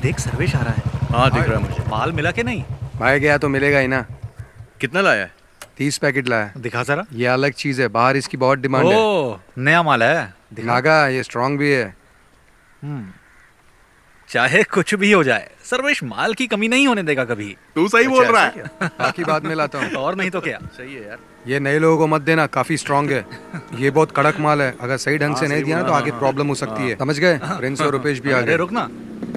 देख सर्वेश आ रहा है। हाँ दिख रहा है मुझे। माल मिला के नहीं? भाई गया तो मिलेगा ही ना। कितना लाया है? 30 पैकेट लाया। दिखा जरा। ये अलग चीज है, बाहर इसकी बहुत डिमांड है। ओ नया माल है। दिखा। नागा ये स्ट्रांग भी है। चाहे कुछ भी हो जाए, सर्वेश माल की कमी नहीं होने देगा कभी। तू सही बोल रहा है। बाकी बाद में लाता हूँ। और नहीं तो क्या। सही है यार। ये नए लोगों को मत देना, काफी स्ट्रांग है। ये बहुत कड़क माल है, अगर सही ढंग से नहीं दिया ना तो आगे प्रॉब्लम हो सकती है। समझ गए? प्रिंस और रुपेश भी आ अरे गए। रुक ना।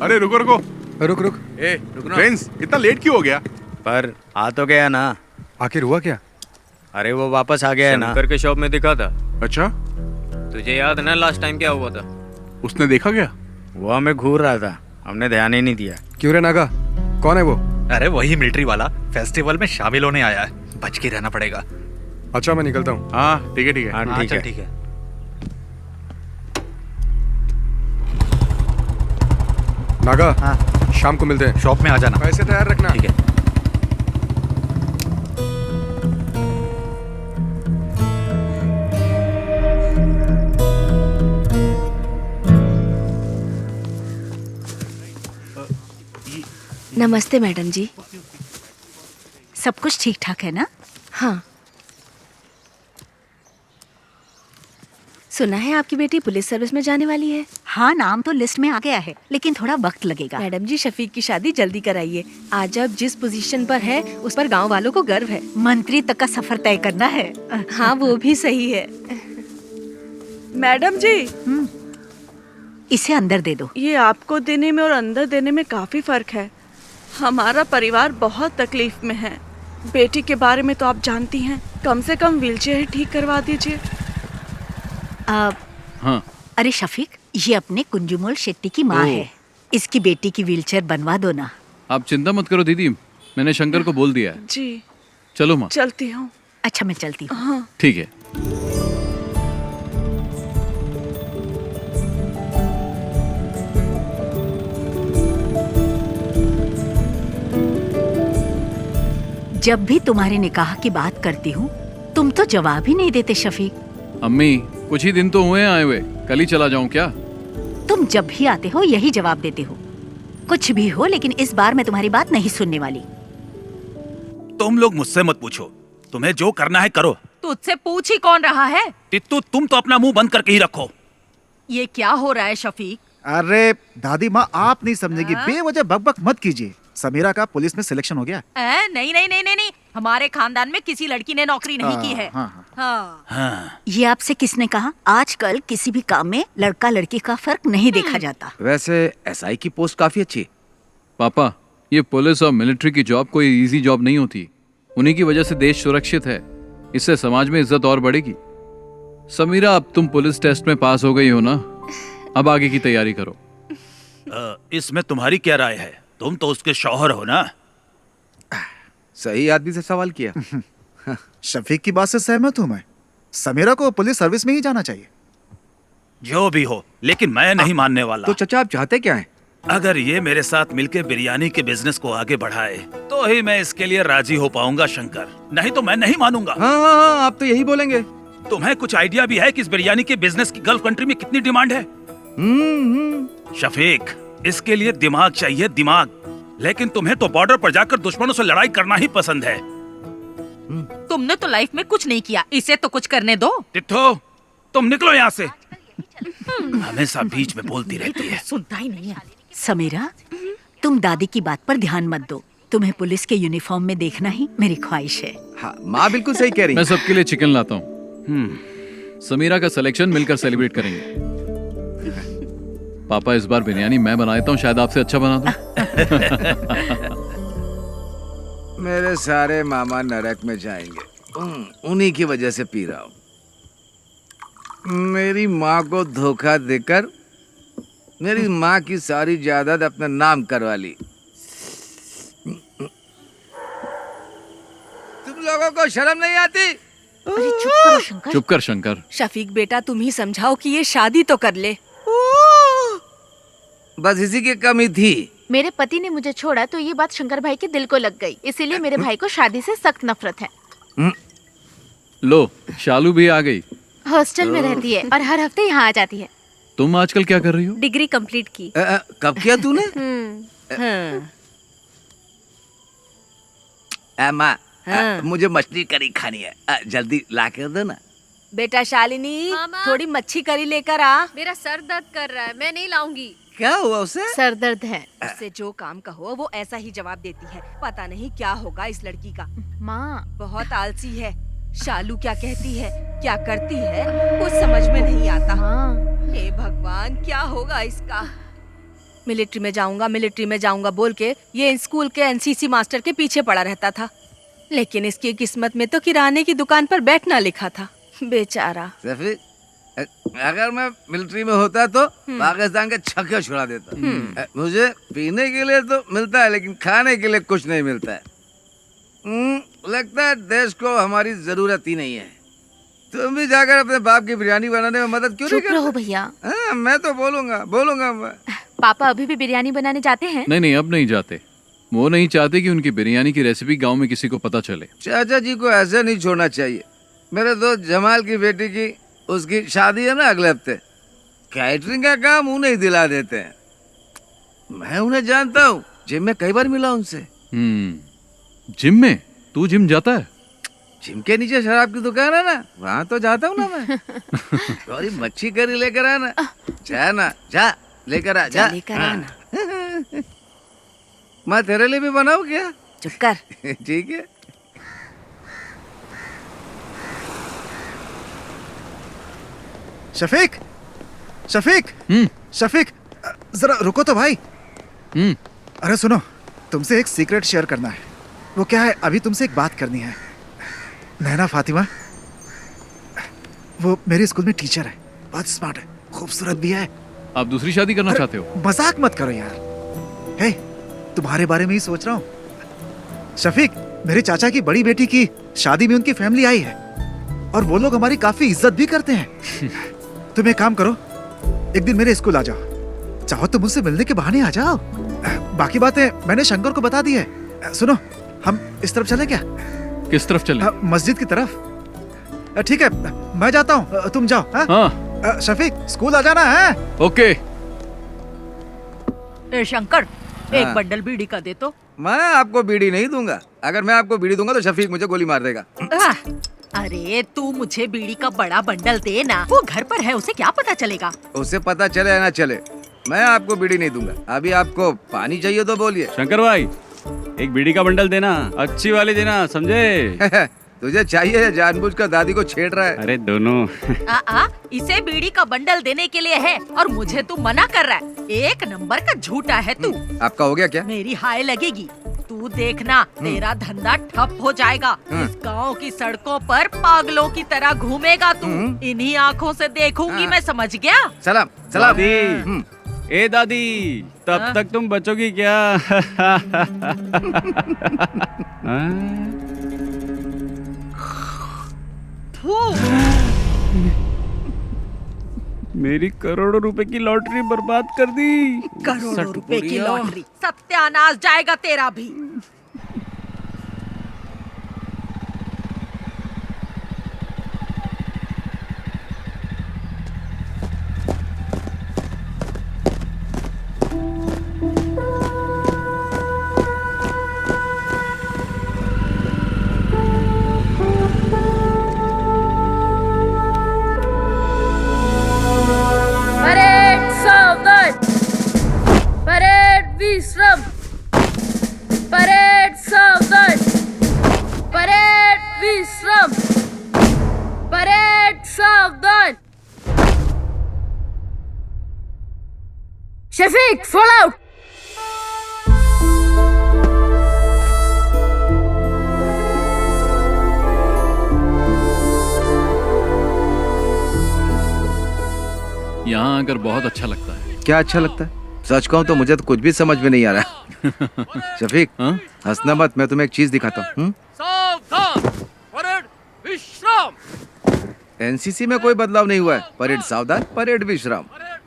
अरे रुको रुको। रुक रुक। ए रुक ना। प्रिंस इतना लेट क्यों हो गया? पर आ तो गया ना। आखिर हुआ क्या? अरे वो वापस आ गया है ना। शंकर के शॉप में दिखा था। अच्छा, तुझे याद है ना लास्ट टाइम क्या हुआ था? उसने देखा क्या? वो हमें घूर रहा था, हमने ध्यान ही नहीं दिया। क्यों रे नागा, कौन है वो? अरे वही मिलिट्री वाला, फेस्टिवल में शामिल होने आया है। बच के रहना पड़ेगा। अच्छा मैं निकलता हूँ। हाँ ठीक है ठीक है। हाँ ठीक चल है। ठीक है। नागा हाँ। शाम को मिलते हैं। शॉप में आ जाना। पैसे तैयार रखना। ठीक है। नमस्ते मैडम जी। सब कुछ ठीक ठाक है ना? हाँ, सुना है आपकी बेटी पुलिस सर्विस में जाने वाली है। हाँ, नाम तो लिस्ट में आ गया है, लेकिन थोड़ा वक्त लगेगा। मैडम जी शफीक की शादी जल्दी कराइए। आज अब जिस पोजीशन पर है उस पर गांव वालों को गर्व है। मंत्री तक का सफर तय करना है। हाँ वो भी सही है। मैडम जी, इसे अंदर दे दो। ये आपको देने में और अंदर देने में काफी फर्क है। हमारा परिवार बहुत तकलीफ में है। बेटी के बारे में तो आप जानती हैं, कम से कम व्हीलचेयर ठीक करवा दीजिए। हाँ अरे शफीक, ये अपने कुंजुमोल शेट्टी की माँ है। इसकी बेटी की व्हीलचेयर बनवा दो ना। आप चिंता मत करो दीदी, मैंने शंकर को बोल दिया है। जी चलो माँ। चलती हूँ। अच्छा मैं चलती हूँ। हाँ। ठीक है। जब भी तुम्हारे निकाह की बात करती हूँ तुम तो जवाब ही नहीं देते शफीक। अम्मी कुछ ही दिन तो हुए हैं आए हुए, कल ही चला जाऊं क्या? तुम जब भी आते हो यही जवाब देते हो। कुछ भी हो, लेकिन इस बार मैं तुम्हारी बात नहीं सुनने वाली। तुम लोग मुझसे मत पूछो, तुम्हें जो करना है करो। तुझसे पूछ ही कौन रहा है? तित्तू तुम तो अपना मुंह बंद करके ही रखो। ये क्या हो रहा है शफीक? अरे दादी माँ, आप नहीं समझेगी। बेवजह बकबक मत कीजिए। समीरा का पुलिस में सिलेक्शन हो गया। नहीं नहीं नहीं नहीं नहीं, हमारे खानदान में किसी लड़की ने नौकरी नहीं की है। हाँ। ये आपसे किसने कहा? आजकल किसी भी काम में लड़का लड़की का फर्क नहीं देखा जाता। वैसे एसआई की पोस्ट काफी अच्छी है। पापा ये पुलिस और मिलिट्री की जॉब कोई इजी जॉब नहीं होती। उन्हीं की वजह से देश सुरक्षित है, इससे समाज में इज्जत और बढ़ेगी। समीरा अब तुम पुलिस टेस्ट में पास हो गई हो ना, अब आगे की तैयारी करो। इसमें तुम्हारी क्या राय है? तुम तो उसके शौहर हो ना। सही आदमी से सवाल किया। शफीक की बात से सहमत हूँ मैं। समीरा को पुलिस सर्विस में ही जाना चाहिए। जो भी हो, लेकिन मैं नहीं मानने वाला। तो चचा आप चाहते क्या हैं? अगर ये मेरे साथ मिलकर बिरयानी के बिजनेस को आगे बढ़ाए तो ही मैं इसके लिए राजी हो पाऊंगा शंकर, नहीं तो मैं नहीं मानूंगा। हाँ, आप तो यही बोलेंगे। तुम्हें कुछ आइडिया भी है कि इस बिरयानी के बिजनेस की गल्फ कंट्री में कितनी डिमांड है? शफीक, इसके लिए दिमाग चाहिए, दिमाग। लेकिन तुम्हें तो बॉर्डर पर जाकर दुश्मनों से लड़ाई करना ही पसंद है। तुमने तो लाइफ में कुछ नहीं किया, इसे तो कुछ करने दो। तित्थो, तुम निकलो यहाँ से। हमेशा बीच में बोलती रहती है। सुनता ही नहीं है। समीरा, तुम दादी की बात पर ध्यान मत दो। तुम्हें पुलिस के यूनिफॉर्म में देखना ही मेरी ख्वाहिश है। हाँ, माँ बिल्कुल सही कह रही। मैं सबके लिए चिकन लाता हूँ। समीरा का सिलेक्शन मिलकर सेलिब्रेट करेंगे। पापा इस बार बिरयानी मैं बना देता हूँ, शायद आपसे अच्छा बना दूं। मेरे सारे मामा नरक में जाएंगे, उन्हीं की वजह से पी रहा हूँ। मेरी माँ को धोखा देकर मेरी माँ की सारी जायदाद अपने नाम करवा ली। तुम लोगों को शर्म नहीं आती? अरे चुप करो शंकर। चुप कर शंकर। शफीक बेटा तुम ही समझाओ कि ये शादी तो कर ले। बस इसी की कमी थी। मेरे पति ने मुझे छोड़ा तो ये बात शंकर भाई के दिल को लग गई, इसीलिए मेरे भाई को शादी से सख्त नफरत है। लो शालू भी आ गई। हॉस्टल में रहती है और हर हफ्ते यहाँ आ जाती है। तुम आजकल क्या कर रही हो? डिग्री कंप्लीट की। कब किया तूने? माँ, मुझे मछली करी खानी है, जल्दी ला कर दो ना। बेटा शालिनी, थोड़ी मच्छी करी लेकर आ। मेरा सर दर्द कर रहा है, मैं नहीं लाऊंगी। क्या हुआ उसे? सर दर्द है। उससे जो काम कहो वो ऐसा ही जवाब देती है। पता नहीं क्या होगा इस लड़की का। माँ, बहुत आलसी है। शालू क्या कहती है, क्या करती है, कुछ समझ में नहीं आता। हे भगवान, क्या होगा इसका। मिलिट्री में जाऊंगा बोल के ये स्कूल के एनसीसी मास्टर के पीछे पड़ा रहता था, लेकिन इसकी किस्मत में तो किराने की दुकान पर बैठना लिखा था। बेचारा। अगर मैं मिलिट्री में होता तो पाकिस्तान के छक्के छुड़ा देता। मुझे पीने के लिए तो मिलता है, लेकिन खाने के लिए कुछ नहीं मिलता है। लगता है देश को हमारी जरूरत ही नहीं है। तुम भी जाकर अपने बाप की बिरयानी बनाने में मदद क्यों नहीं करते? चुप रहो भैया। मैं तो बोलूंगा मैं। पापा अभी भी बिरयानी बनाने जाते हैं? नहीं, अब नहीं जाते। वो नहीं चाहते कि उनकी बिरयानी की रेसिपी गांव में किसी को पता चले। चाचा जी को ऐसे नहीं छोड़ना चाहिए। मेरे दोस्त जमाल की बेटी की उसकी शादी है ना अगले हफ्ते। कैटरिंग का काम उन्हें ही दिला देते हैं। मैं उन्हें जानता हूँ, जिम में कई बार मिला उनसे। जिम में? तू जिम जाता है? जिम के नीचे शराब की दुकान है ना, वहाँ तो जाता हूँ ना मैं। थोड़ी मच्छी करी लेकर आना। जा लेकर आ जा। मैं तेरे लिए भी बनाऊँ क्या? चुप कर। ठीक है। शफीक, शफीक, जरा रुको तो भाई। अरे सुनो, तुमसे एक सीक्रेट शेयर करना है। वो क्या है, अभी तुमसे एक बात करनी है। नैना फातिमा, वो मेरे स्कूल में टीचर है, बहुत स्मार्ट है, खूबसूरत भी है। आप दूसरी शादी करना चाहते हो? मजाक मत करो यार। हे, तुम्हारे बारे में ही सोच रहा हूँ। शफीक, मेरे चाचा की बड़ी बेटी की शादी में उनकी फैमिली आई है और वो लोग हमारी काफी इज्जत भी करते हैं। तुम एक काम करो, एक दिन मेरे स्कूल आ जाओ। चाहो तो मुझसे मिलने के बहाने आ जाओ। बाकी बातें मैंने शंकर को बता दी है। सुनो, हम इस तरफ चले क्या? किस तरफ चले? मस्जिद की तरफ। ठीक है, मैं जाता हूँ, तुम जाओ। हाँ? शफीक, स्कूल आ जाना है। ओके। शंकर, एक बंडल बीड़ी का दे तो। मैं आपको बीड़ी नहीं दूंगा। अगर मैं आपको बीड़ी दूंगा तो शफीक मुझे गोली मार देगा। अरे तू मुझे बीड़ी का बड़ा बंडल दे ना। वो घर पर है, उसे क्या पता चलेगा? उसे पता चले या ना चले, मैं आपको बीड़ी नहीं दूंगा। अभी आपको पानी चाहिए तो बोलिए। शंकर भाई, एक बीड़ी का बंडल देना, अच्छी वाली देना, समझे? तुझे चाहिए या जानबूझकर दादी को छेड़ रहा है? अरे दोनों। इसे बीड़ी का बंडल देने के लिए है और मुझे तू मना कर रहा है। एक नंबर का झूठा है तू। आपका हो गया क्या? मेरी हाय लगेगी। तू देखना, तेरा धंधा ठप हो जाएगा। इस गांव की सड़कों पर पागलों की तरह घूमेगा तू। इन्हीं आँखों से देखूंगी मैं, समझ गया? सलाम। दादी, ए दादी, तब तक तुम बचोगी क्या? मेरी करोड़ों रुपए की लॉटरी बर्बाद कर दी। करोड़ों रुपए की लॉटरी, सत्यानाश जाएगा तेरा भी। विश्राम। परेड सावधान। परेड विश्राम। परेड सावधान। Shafiq, fall out. यहाँ आकर बहुत अच्छा लगता है। क्या अच्छा लगता है? सच कहूँ तो मुझे तो कुछ भी समझ में नहीं आ रहा। शफीक, हंसना मत, मैं तुम्हें एक चीज दिखाता हूँ। सावधान, परेड विश्राम। एनसीसी में कोई बदलाव नहीं हुआ है। परेड सावधान, परेड विश्राम।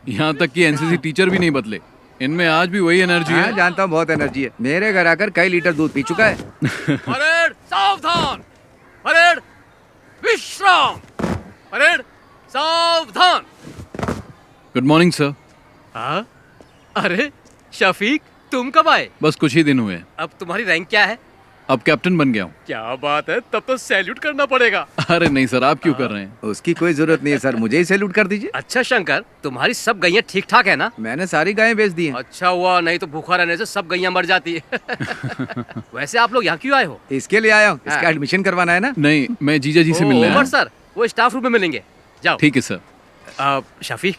यहाँ तक कि एनसीसी टीचर भी नहीं बदले, इनमें आज भी वही एनर्जी है। जानता हूँ, बहुत एनर्जी है। मेरे घर आकर कई लीटर दूध पी चुका है। परेड सावधान, परेड विश्राम। परेड सावधान। Good morning sir. हाँ? अरे शफीक, तुम कब आए? बस कुछ ही दिन हुए। अब तुम्हारी रैंक क्या है? अब कैप्टन बन गया हूँ। क्या बात है, तब तो सैल्यूट करना पड़ेगा। अरे नहीं सर, आप क्यों कर रहे हैं? उसकी कोई जरूरत नहीं है सर, मुझे ही सैल्यूट कर दीजिए। अच्छा शंकर, तुम्हारी सब गैया ठीक ठाक है ना? मैंने सारी गायें बेच दी हैं। अच्छा हुआ, नहीं तो भूखा रहने से सब गैया मर जाती है। वैसे आप लोग यहाँ क्यों आए हो? इसके लिए आया हूँ, इसका एडमिशन करवाना है ना। नहीं, मैं जीजा जी से मिलने आया उमर हूँ। सर, वो स्टाफ रूम में मिलेंगे, जाओ। ठीक है सर। शफीक,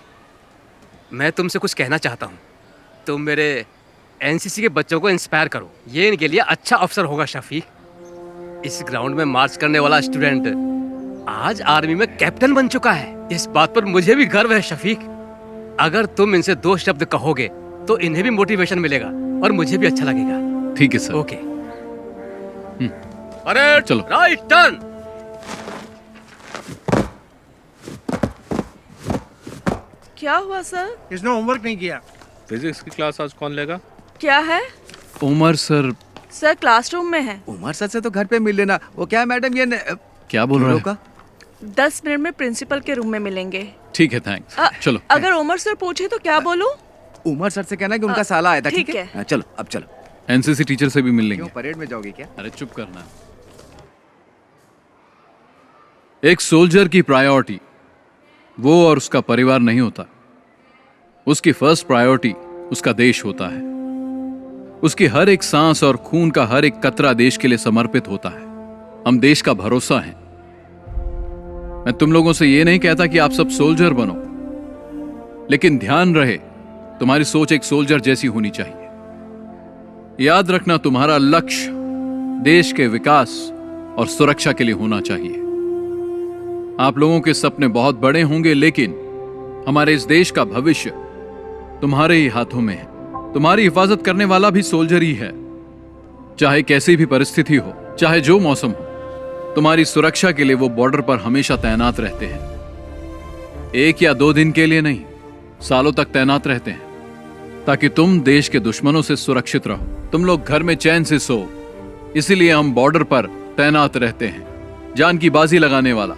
मैं तुमसे कुछ कहना चाहता हूँ। तुम मेरे एनसीसी के बच्चों को इंस्पायर करो, ये इनके लिए अच्छा अवसर होगा। शफीक, इस ग्राउंड में मार्च करने वाला स्टूडेंट आज आर्मी में कैप्टन बन चुका है। इस बात पर मुझे भी गर्व है शफीक। अगर तुम इनसे 2 शब्द कहोगे तो इन्हें भी मोटिवेशन मिलेगा और मुझे भी अच्छा लगेगा। ठीक है सर। ओके। अरे चलो। Right turn. क्या हुआ सर? इसने होमवर्क नहीं किया। फिजिक्स की क्लास आज कौन लेगा? क्या है? उमर सर। सर क्लासरूम में है। उमर सर से तो घर पे मिल लेना। वो क्या मैडम, ये क्या बोल रहे हैं? 10 मिनट में प्रिंसिपल के रूम में मिलेंगे। ठीक है, थैंक्स। चलो। अगर उमर सर पूछे तो क्या बोलूं? उमर सर से कहना कि उनका साला आया था। ठीक ठीक है, चलो अब चलो। एनसीसी टीचर से भी मिल लेंगे। परेड में जाओगे क्या? अरे चुप करना। एक सोल्जर की प्रायोरिटी वो और उसका परिवार नहीं होता। उसकी फर्स्ट प्रायोरिटी उसका देश होता है। उसकी हर एक सांस और खून का हर एक कतरा देश के लिए समर्पित होता है। हम देश का भरोसा हैं। मैं तुम लोगों से यह नहीं कहता कि आप सब सोल्जर बनो, लेकिन ध्यान रहे तुम्हारी सोच एक सोल्जर जैसी होनी चाहिए। याद रखना, तुम्हारा लक्ष्य देश के विकास और सुरक्षा के लिए होना चाहिए। आप लोगों के सपने बहुत बड़े होंगे, लेकिन हमारे इस देश का भविष्य तुम्हारे ही हाथों में है। तुम्हारी हिफाजत करने वाला भी सोल्जर ही है। चाहे कैसी भी परिस्थिति हो, चाहे जो मौसम हो, तुम्हारी सुरक्षा के लिए वो बॉर्डर पर हमेशा तैनात रहते हैं। 1 या 2 दिन के लिए नहीं, सालों तक तैनात रहते हैं, ताकि तुम देश के दुश्मनों से सुरक्षित रहो, तुम लोग घर में चैन से सो। इसीलिए हम बॉर्डर पर तैनात रहते हैं। जान की बाजी लगाने वाला,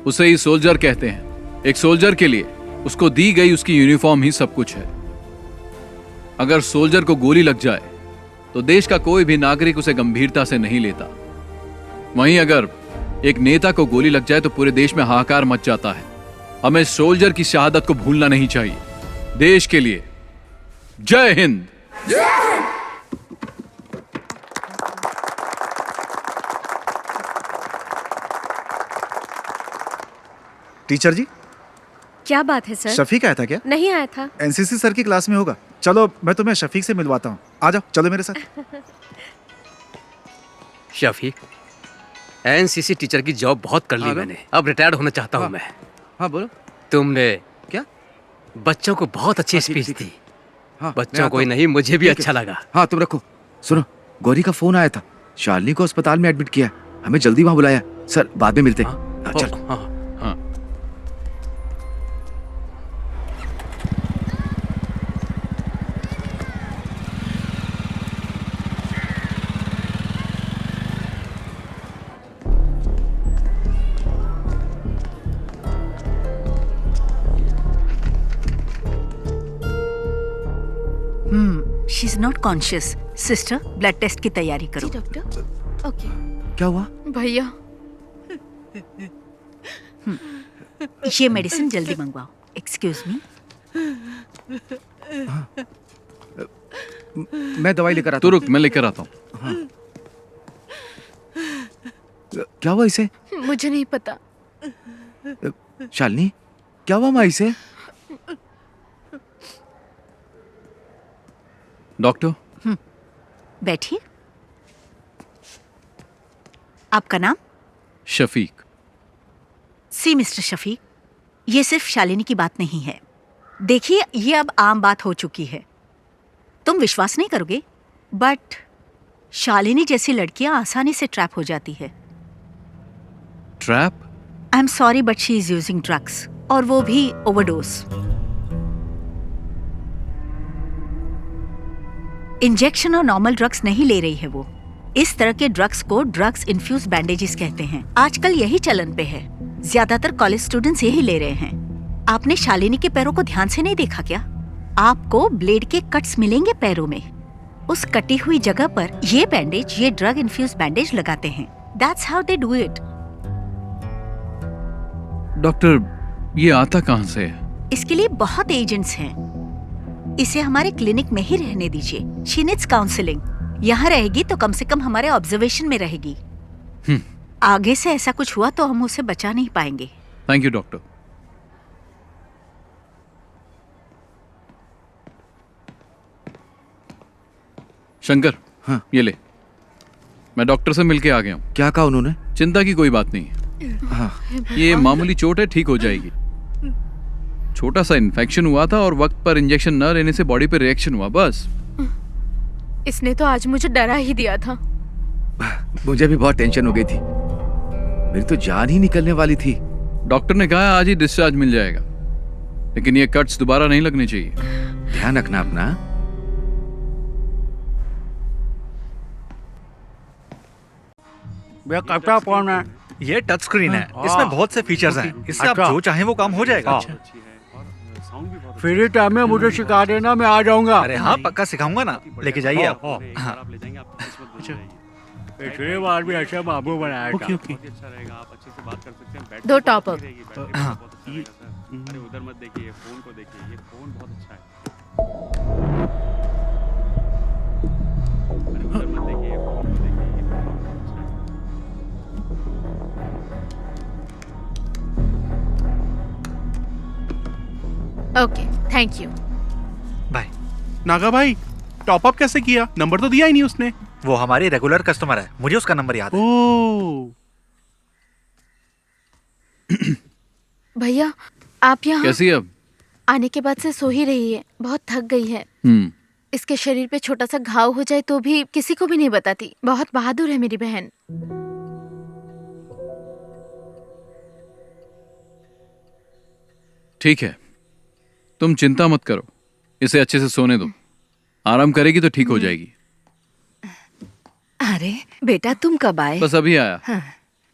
उसे ही सोल्जर कहते हैं। एक सोल्जर के लिए उसको दी गई उसकी यूनिफॉर्म ही सब कुछ है। अगर सोल्जर को गोली लग जाए तो देश का कोई भी नागरिक उसे गंभीरता से नहीं लेता। वहीं अगर एक नेता को गोली लग जाए तो पूरे देश में हाहाकार मच जाता है। हमें सोल्जर की शहादत को भूलना नहीं चाहिए। देश के लिए जय हिंद। टीचर जी, क्या बात है सर? शफीक आया था क्या? नहीं आया था। एनसीसी सर की क्लास में होगा। चलो मैं तुम्हें शफीक से मिलवाता हूँ। आ जाओ, चलो मेरे साथ। शफीक, एनसीसी टीचर की जॉब बहुत कर ली मैंने, अब रिटायर्ड होना चाहता हूँ मैं। हाँ बोलो। तुमने क्या बच्चों को बहुत अच्छी स्पीच दी। हाँ, बच्चों को ही नहीं, मुझे भी अच्छा लगा। हाँ तुम रखो। सुनो, गौरी का फोन आया था। शालिनी को अस्पताल में एडमिट किया, हमें जल्दी वहाँ बुलाया। सर बाद में मिलते हैं। चल। हाँ। She is not conscious. Sister, blood test की तैयारी करो। जी डॉक्टर। ओके। क्या हुआ? भैया, ये मेडिसिन जल्दी मंगवाओ। Excuse me. मैं दवाई लेकर आता हूँ। तो रुक, मैं लेकर आता हूँ। हाँ। क्या हुआ इसे? मुझे नहीं पता। शालिनी, क्या हुआ माँ इसे? डॉक्टर। बैठिए। आपका नाम? शफीक। सी मिस्टर शफीक, ये सिर्फ शालिनी की बात नहीं है। देखिए, ये अब आम बात हो चुकी है। तुम विश्वास नहीं करोगे, बट शालिनी जैसी लड़कियां आसानी से ट्रैप हो जाती है। Trap? I am sorry but she is using drugs, और वो भी ओवरडोज। इंजेक्शन और नॉर्मल ड्रग्स नहीं ले रही है वो। इस तरह के ड्रग्स को ड्रग्स इन्फ्यूज बैंडेजेस कहते हैं। आजकल यही चलन पे है। ज्यादातर कॉलेज स्टूडेंट्स यही ले रहे हैं। आपने शालिनी के पैरों को ध्यान से नहीं देखा क्या? आपको ब्लेड के कट्स मिलेंगे पैरों में। उस कटी हुई जगह पर ये बैंडेज, ये ड्रग इन्फ्यूज बैंडेज लगाते हैं। That's how they do it. Doctor, ये आता कहाँ से है? इसके लिए बहुत एजेंट्स हैं। इसे हमारे क्लिनिक में ही रहने दीजिए। She needs counseling. यहाँ रहेगी तो कम से कम हमारे ऑब्जर्वेशन में रहेगी। आगे से ऐसा कुछ हुआ तो हम उसे बचा नहीं पाएंगे। Thank you doctor. शंकर, हाँ, ये ले। मैं डॉक्टर से मिलके आ गया हूँ। क्या कहा उन्होंने? चिंता की कोई बात नहीं है। हाँ, ये मामूली चोट है, ठीक हो जाएगी। छोटा सा इन्फेक्शन हुआ था और वक्त पर इंजेक्शन न लेने से बॉडी पे रिएक्शन हुआ, बस। इसने तो आज मुझे डरा ही दिया था। मुझे भी बहुत टेंशन हो गई थी, मेरी तो जान ही निकलने वाली थी। डॉक्टर ने कहा आज ही डिस्चार्ज मिल जाएगा, लेकिन ये कट्स दोबारा नहीं लगने चाहिए। ध्यान रखना अपना। भैया कैमरा कौन है? ये टच स्क्रीन है, इसमें बहुत से फीचर्स हैं, इससे आप जो चाहें वो काम हो जाएगा। फ्री टाइम में मुझे सिखा देना, मैं आ जाऊंगा। अरे हाँ, पक्का सिखाऊंगा ना, लेके जाइए आप। पिछली बार भी ऐसे बाबू बनाया था। दो टॉप अप। अरे उधर मत देखिए, फोन को देखिए, ये फोन बहुत अच्छा है। अरे उधर मत देखिए, फोन को देखिए, ये फोन बहुत अच्छा है। Okay, thank you. Bye. Naga भाई, टॉप अप कैसे किया? नंबर तो दिया ही नहीं उसने। वो हमारी रेगुलर कस्टमर है, मुझे उसका नंबर याद है। भैया, आप यहाँ कैसी है अब? आने के बाद से सो ही रही है, बहुत थक गई है। इसके शरीर पे छोटा सा घाव हो जाए तो भी किसी को भी नहीं बताती। बहुत बहादुर है मेरी बहन। ठीक है, तुम चिंता मत करो, इसे अच्छे से सोने दो। आराम करेगी तो ठीक हो जाएगी। अरे बेटा, तुम कब आए? बस अभी आया। हाँ,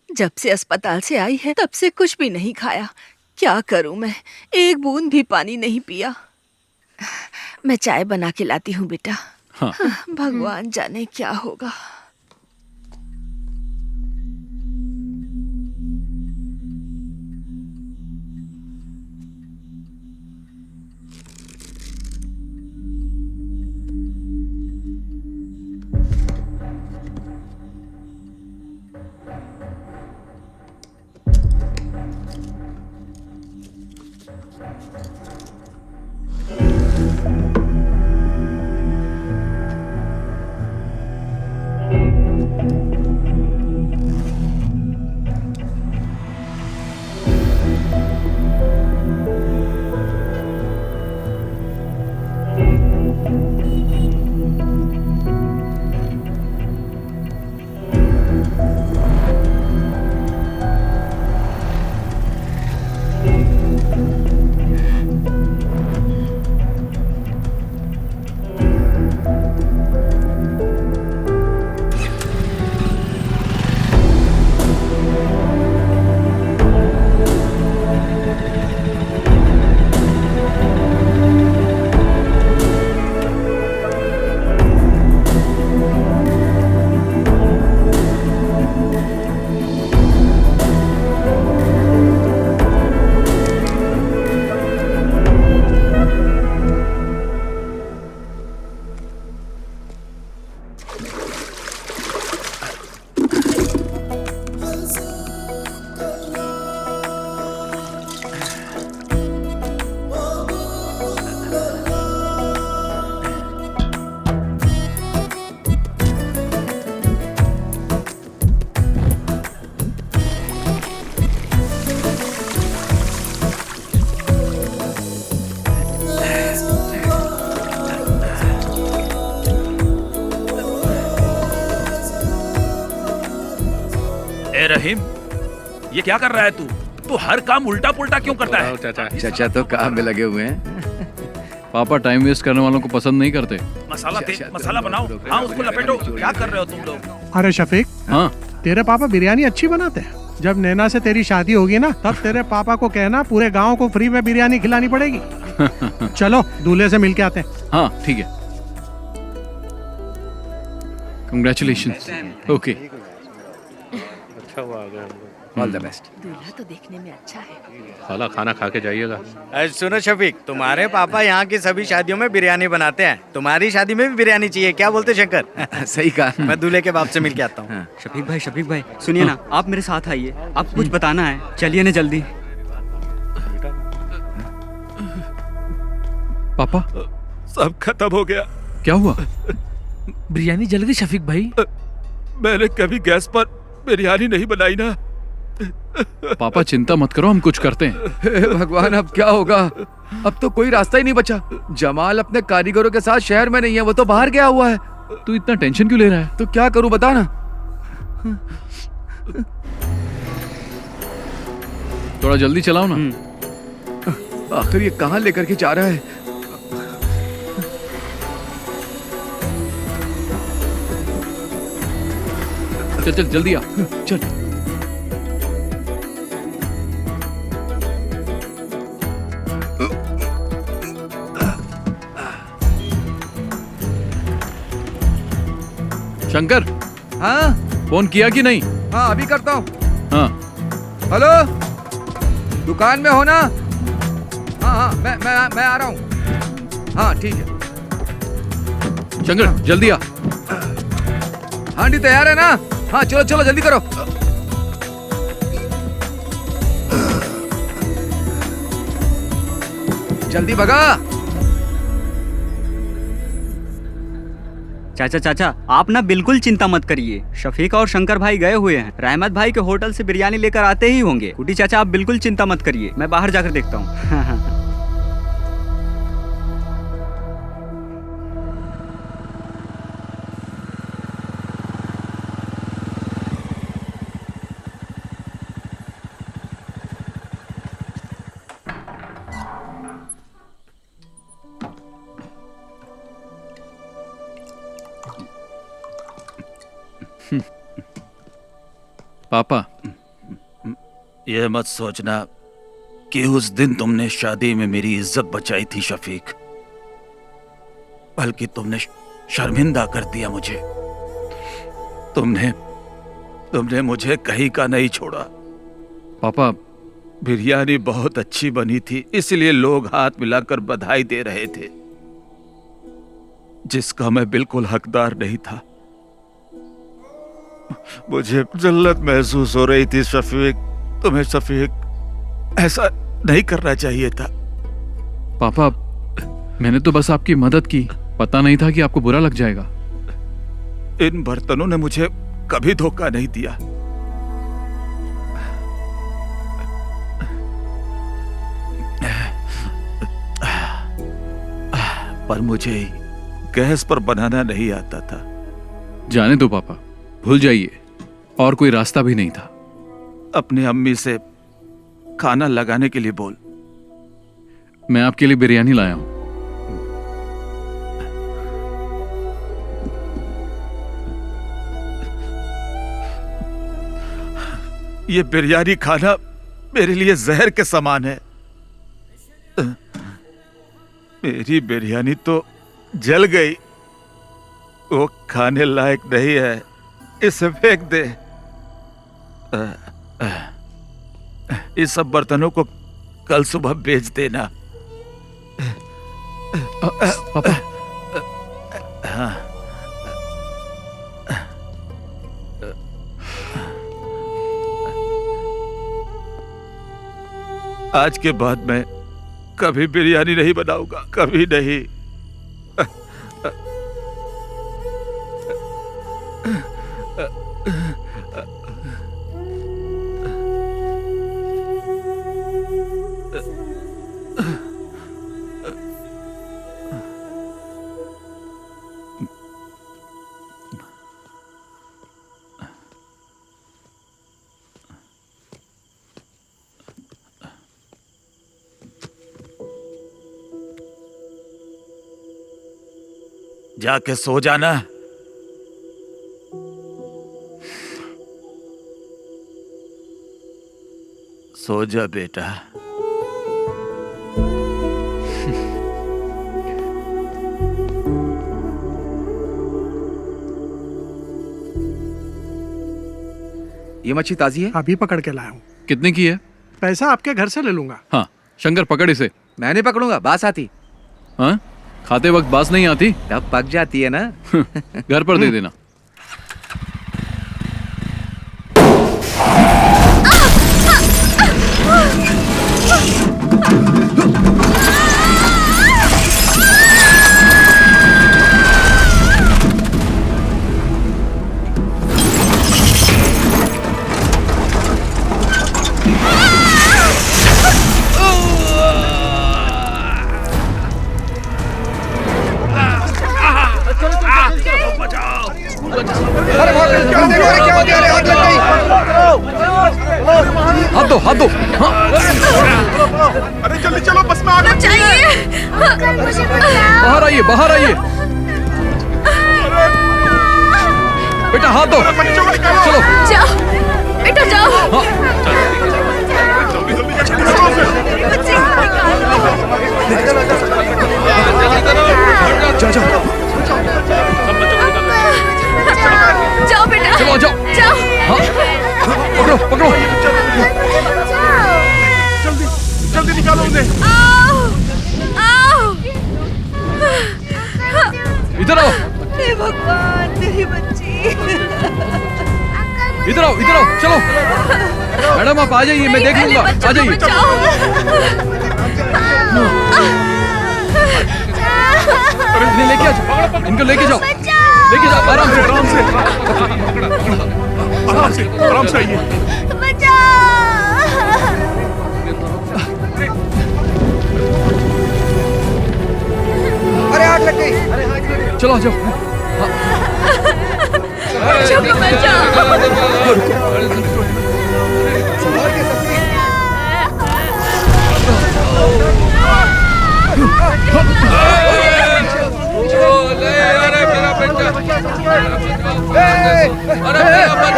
जब से अस्पताल से आई है तब से कुछ भी नहीं खाया। क्या करूं मैं, एक बूंद भी पानी नहीं पिया। मैं चाय बना के लाती हूँ बेटा। हाँ। भगवान जाने क्या होगा। रहीम, ये क्या कर रहा है तू हर काम उल्टा पुल्टा क्यों करता है? चाचा तो काम में लगे हुए हैं। पापा टाइम वेस्ट करने वालों को पसंद नहीं करते। मसाला बनाओ, हाँ उसको लपेटो। क्या कर रहे हो तुम लोग? अरे शफीक, हाँ तेरे पापा बिरयानी अच्छी बनाते हैं। जब नैना से तेरी शादी होगी ना, तब तेरे पापा को कहना पूरे गांव को फ्री में बिरयानी खिलानी पड़ेगी। चलो दूल्हे से मिलके आते हैं। हाँ ठीक है, कंग्रेचुलेशन। ओके, अच्छा हुआ आ गए हम लोग। All the best. दूल्हा तो देखने में अच्छा है। खाला खाना खा के जाइएगा। सुनो शफीक, तुम्हारे पापा यहाँ की सभी शादियों में बिरयानी बनाते हैं, तुम्हारी शादी में भी बिरयानी चाहिए, क्या बोलते शंकर? सही कहा। मैं दूल्हे के बाप से मिल के आता हूँ। शफीक भाई सुनिए ना, आप मेरे साथ आइए, आपको कुछ बताना है, चलिए ना जल्दी। पापा सब खत्म हो गया। क्या हुआ? बिरयानी जल गई शफीक भाई। मैंने कभी गैस पर बिरयानी नहीं बनाई ना। पापा चिंता मत करो, हम कुछ करते हैं। हे भगवान, अब क्या होगा? अब तो कोई रास्ता ही नहीं बचा। जमाल अपने कारीगरों के साथ शहर में नहीं है, वो तो बाहर गया हुआ है। तू इतना टेंशन क्यों ले रहा है? तो क्या करूं बता ना। थोड़ा जल्दी चलाओ ना। आखिर ये कहाँ लेकर के जा रहा है? चल चल जल्दी आ, चल। शंकर, हाँ फोन किया कि नहीं? हाँ अभी करता हूँ। हाँ हेलो, दुकान में हो ना? हाँ मैं आ रहा हूँ। हाँ ठीक है। शंकर जल्दी आ। हांडी तैयार है ना? हाँ चलो चलो जल्दी करो। जल्दी भगा। चाचा आप ना बिल्कुल चिंता मत करिए, शफीक और शंकर भाई गए हुए हैं, रहमत भाई के होटल से बिरयानी लेकर आते ही होंगे। कुटी चाचा आप बिल्कुल चिंता मत करिए, मैं बाहर जाकर देखता हूँ। पापा, यह मत सोचना कि उस दिन तुमने शादी में मेरी इज्जत बचाई थी शफीक, बल्कि तुमने शर्मिंदा कर दिया मुझे। तुमने मुझे कहीं का नहीं छोड़ा। पापा, बिरयानी बहुत अच्छी बनी थी, इसलिए लोग हाथ मिलाकर बधाई दे रहे थे, जिसका मैं बिल्कुल हकदार नहीं था। मुझे जल्लत महसूस हो रही थी शफीक। तुम्हें शफीक ऐसा नहीं करना चाहिए था। पापा, मैंने तो बस आपकी मदद की, पता नहीं था कि आपको बुरा लग जाएगा। इन बर्तनों ने मुझे कभी धोखा नहीं दिया। पर मुझे गैस पर बनाना नहीं आता था। जाने दो पापा, भूल जाइए, और कोई रास्ता भी नहीं था। अपने अम्मी से खाना लगाने के लिए बोल। मैं आपके लिए बिरयानी लाया हूं। ये बिरयानी खाना मेरे लिए जहर के समान है। मेरी बिरयानी तो जल गई, वो खाने लायक नहीं है, इसे फेंक दे। इस सब बर्तनों को कल सुबह बेच देना। पापा। हाँ। आज के बाद मैं कभी बिरयानी नहीं बनाऊंगा, कभी नहीं। जाके सो जाना। सो जा बेटा। ये मच्छी ताजी है? अभी पकड़ के लाया हूँ। कितने की है? पैसा आपके घर से ले लूंगा। हाँ शंकर पकड़ इसे। मैं नहीं पकड़ूंगा, बास आती। हाँ खाते वक्त बास नहीं आती? तब पक जाती है ना। घर पर दे देना। हाथ दो, हाथ दो। अरे जल्दी चलो, बस में आना चाहिए। बाहर आइए, बाहर आइए। बेटा हाथ दो। चलो जाओ बेटा जाओ। जाओ बेटा। चलो जाओ जाओ। हाँ पकड़ो पकड़ो। जल्दी जल्दी निकालो उन्हें। इधर आओ। हे भगवान मेरी बच्ची। इधर आओ, इधर आओ। चलो मैडम आप आ जाइए, मैं देख लूंगा। आ जाइए। इन्हें लेके आओ, इनको लेके जाओ, लेके जाओ। आराम से, आराम से, आराम से, आराम से आइए। अरे आग लग गई। चलो आ जाओ।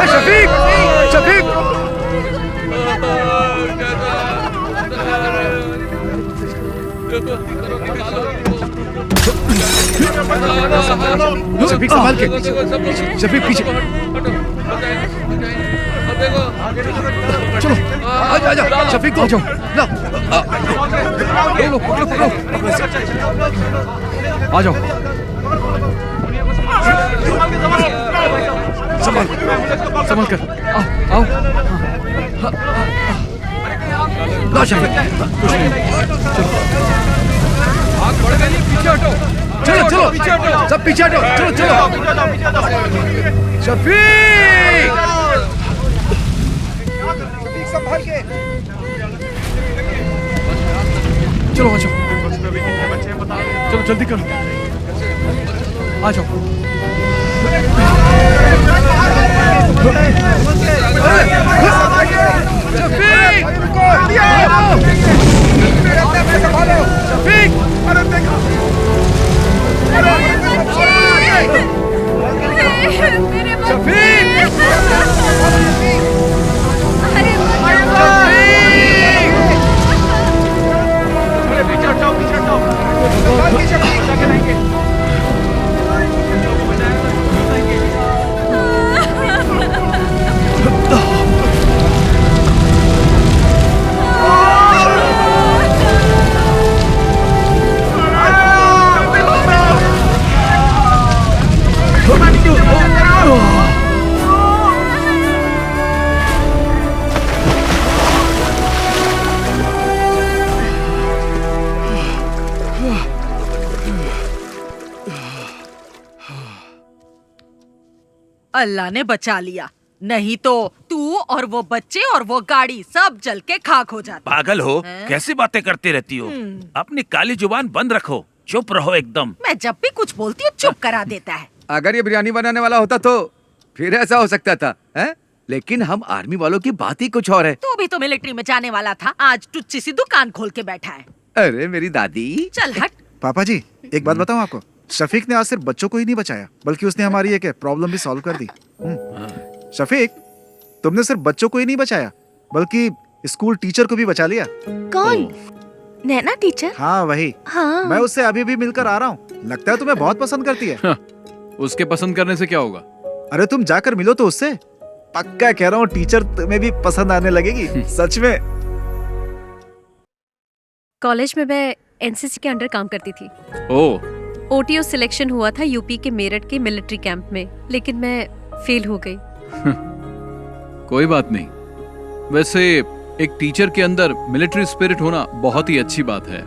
शफीक, शफीक। शफीक संभाल के। शफीक पीछे। चलो आ जाओ। शफीक को आ जाओ। लो लो पकड़ो पकड़ो। आ जाओ। संभाल संभाल कर। आओ आओ। लो शफीक। आग बढ़ गई, पीछे हटो। चलो चलो सब पीछे हटो। चलो चलो। शफीक संभाल के। चलो आ जाओ। चलो जल्दी करो। आ जाओ। शफीक, अरे देखो। अल्लाह ने बचा लिया, नहीं तो तू और वो बच्चे और वो गाड़ी सब जल के खाक हो जाते। पागल हो, कैसी बातें करती रहती हो? अपनी काली जुबान बंद रखो, चुप रहो एकदम। मैं जब भी कुछ बोलती हूँ चुप करा देता है। अगर ये बिरयानी बनाने वाला होता तो फिर ऐसा हो सकता था, हैं? लेकिन हम आर्मी वालों की बात ही कुछ और है। तू भी तो मिलिट्री में जाने वाला था, आज टुच्ची सी दुकान खोल के बैठा है। अरे मेरी दादी। चल हट। पापा जी एक बात बताऊं आपको, शफीक ने आज सिर्फ बच्चों को ही नहीं बचाया बल्कि उसने हमारी एक प्रॉब्लम भी सॉल्व कर दी। शफीक तुमने सिर्फ बच्चों को ही नहीं बचाया बल्कि स्कूल टीचर को भी बचा लिया। कौन? नैना टीचर? हाँ वही। हाँ। मैं उससे अभी भी मिलकर आ रहा हूँ। लगता है तुम्हें बहुत पसंद करती है। उसके पसंद करने से क्या होगा? अरे तुम जाकर मिलो तो उससे। पक्का कह रहा हूँ टीचर तुम्हें भी पसंद आने लगेगी। सच में। कॉलेज में मैं एनसीसी के अंडर काम करती थी। ओह। ओटीओ सिलेक्शन हुआ था यूपी के मेरठ के मिलिट्री कैंप में, लेकिन मैं फेल हो गई। कोई बात नहीं। वैसे एक टीचर के अंदर मिलिट्री स्पिरिट होना बहुत ही अच्छी बात है।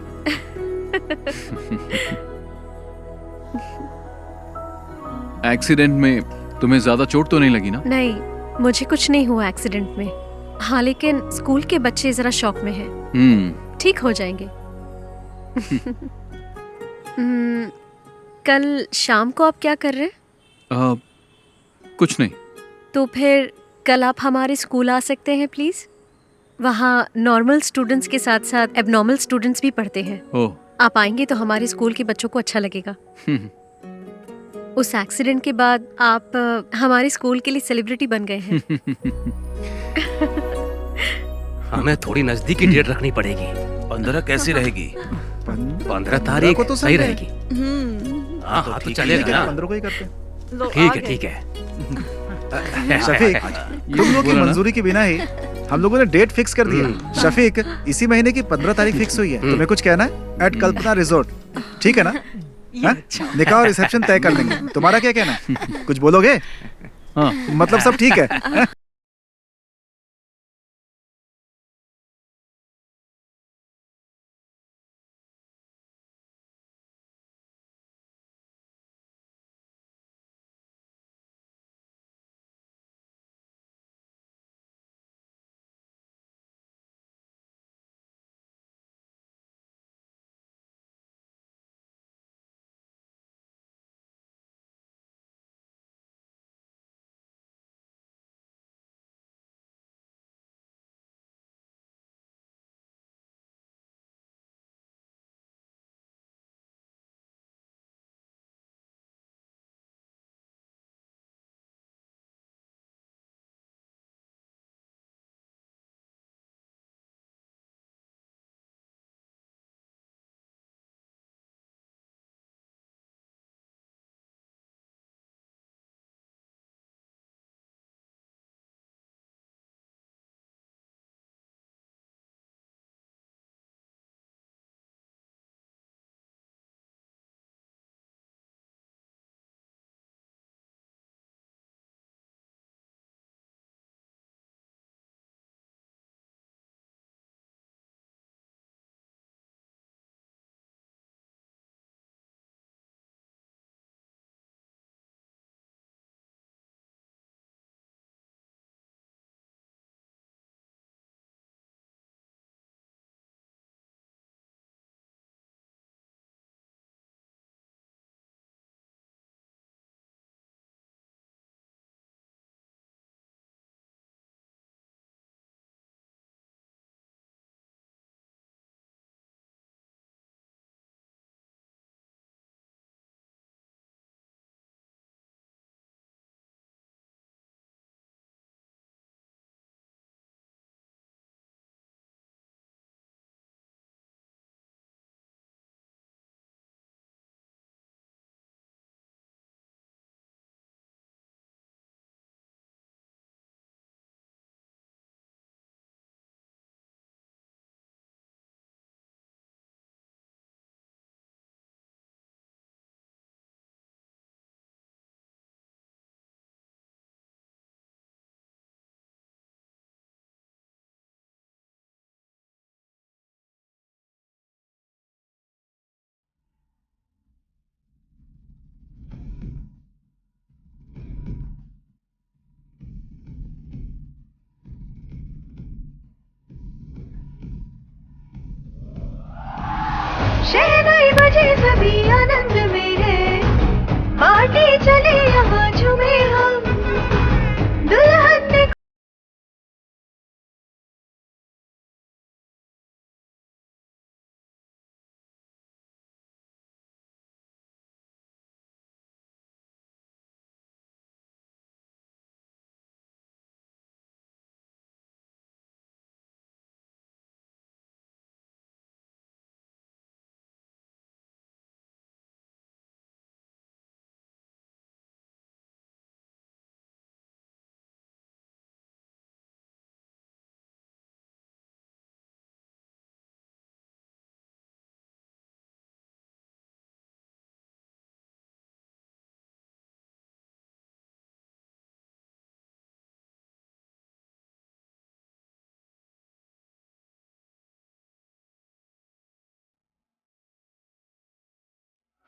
एक्सीडेंट में तुम्हें ज्यादा चोट तो नहीं लगी ना? नहीं, मुझे कुछ नहीं हुआ एक्सीडेंट में। हाँ, लेकिन स्कूल के बच्चे जरा शॉक में हैं। ठीक हो जाएंगे। कल शाम को आप क्या कर रहे हैं? कुछ नहीं। तो फिर कल आप हमारे स्कूल आ सकते हैं प्लीज। वहाँ नॉर्मल स्टूडेंट्स के साथ साथ एबनॉर्मल स्टूडेंट्स भी पढ़ते हैं। ओह। आप आएंगे तो हमारे स्कूल के बच्चों को अच्छा लगेगा। उस एक्सीडेंट के बाद आप हमारे स्कूल के लिए सेलिब्रिटी बन गए हैं। हमें थोड़ी नजदीकी डेट रखनी पड़ेगी। 15 कैसी रहेगी? 15 तारीख को तो सही सही रहेगी। हाँ हाँ, तो चलेगा ना। 15 को ही करते हैं। ठीक है ठीक है। शफीक, तुम लोगों की मंजूरी के बिना ही हम लोगों ने डेट फिक्स कर दिया। शफीक, इसी महीने की 15 तारीख फिक्स हुई है। तुम्हें कुछ कहना है? एट कल्पना रिजॉर्ट, ठीक है ना? निकाह और रिसेप्शन तय कर लेंगे। तुम्हारा क्या कहना है? कुछ बोलोगे? हाँ। मतलब सब ठीक है?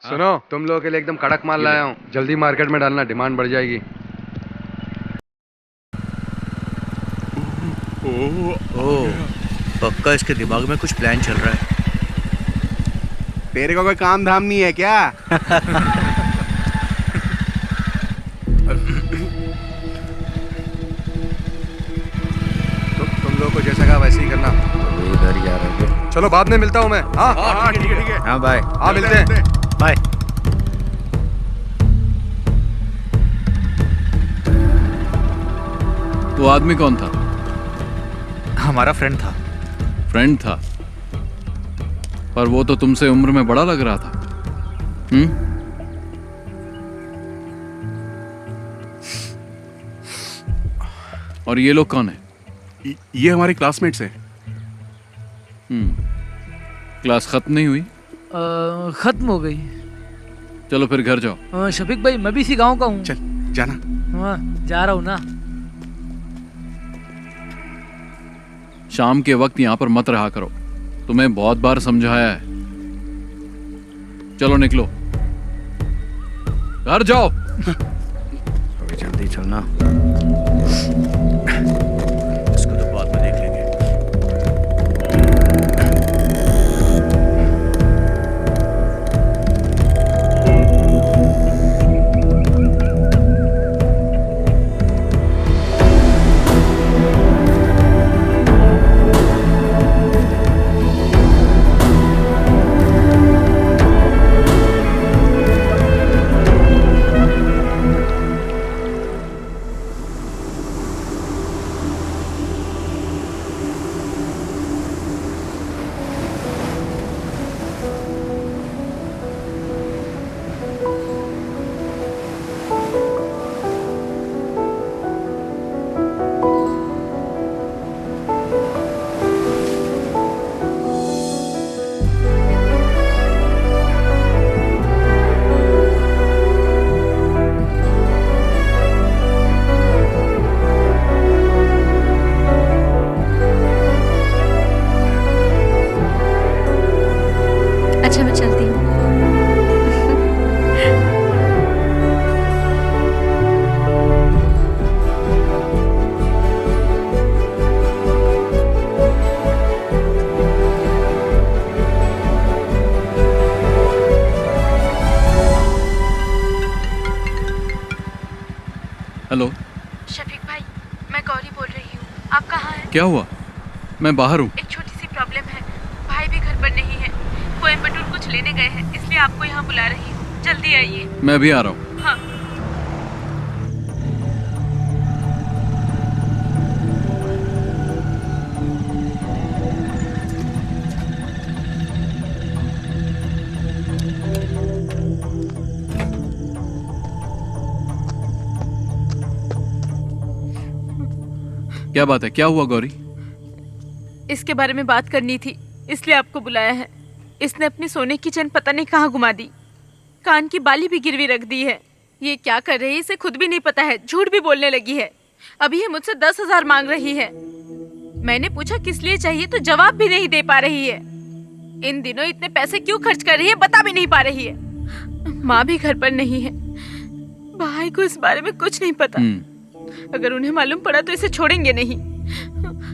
सुनो, तुम लोगों के लिए एकदम कड़क माल लाया हूँ, जल्दी मार्केट में डालना, डिमांड बढ़ जाएगी। ओह, पक्का इसके दिमाग में कुछ प्लान चल रहा है। तेरे को कोई काम धाम नहीं है क्या? तुम लोगों को जैसा कहा वैसे ही करना। इधर ही आ रहे हैं। चलो बाद में मिलता हूँ मैं। हाँ ठीक है। हाँ बाय। हाँ मिलते हैं। बाय। वो आदमी कौन था? हमारा फ्रेंड था। फ्रेंड था, पर वो तो तुमसे उम्र में बड़ा लग रहा था। और ये लोग कौन है? ये हमारे क्लासमेट्स हैं। क्लास खत्म नहीं हुई? खत्म हो गई। चलो फिर घर जाओ। शफीक भाई, मैं भी इसी गांव का हूँ। चल जाना। हाँ, जा रहा हूँ ना। शाम के वक्त यहाँ पर मत रहा करो, तुम्हें बहुत बार समझाया है। चलो निकलो, घर जाओ। अभी जल्दी चलना, इसको तो बाद में देख लेंगे। अच्छा, मैं चलती हूँ। हेलो शफीक भाई, मैं गौरी बोल रही हूँ। आप कहाँ हैं? क्या हुआ? मैं बाहर हूँ। एक छोटी सी प्रॉब्लम है, भाई भी घर पर नहीं है, कोयम्बटूर कुछ लेने गए हैं, इसलिए आपको यहाँ बुला रही हूँ। जल्दी आइए। मैं भी आ रहा हूँ। हाँ। क्या बात है? क्या हुआ गौरी? इसके बारे में बात करनी थी, इसलिए आपको बुलाया है। इसने अपनी सोने की चेन पता नहीं कहाँ घुमा दी, कान की बाली भी गिरवी रख दी है। ये क्या कर रही है इसे खुद भी नहीं पता है, झूठ भी बोलने लगी है। अभी ये मुझसे 10,000 मांग रही है। मैंने पूछा किस लिए चाहिए तो जवाब भी नहीं दे पा रही है। इन दिनों इतने पैसे क्यों खर्च कर रही है बता भी नहीं पा रही है। माँ भी घर पर नहीं है, भाई को इस बारे में कुछ नहीं पता। अगर उन्हें मालूम पड़ा तो इसे छोड़ेंगे नहीं।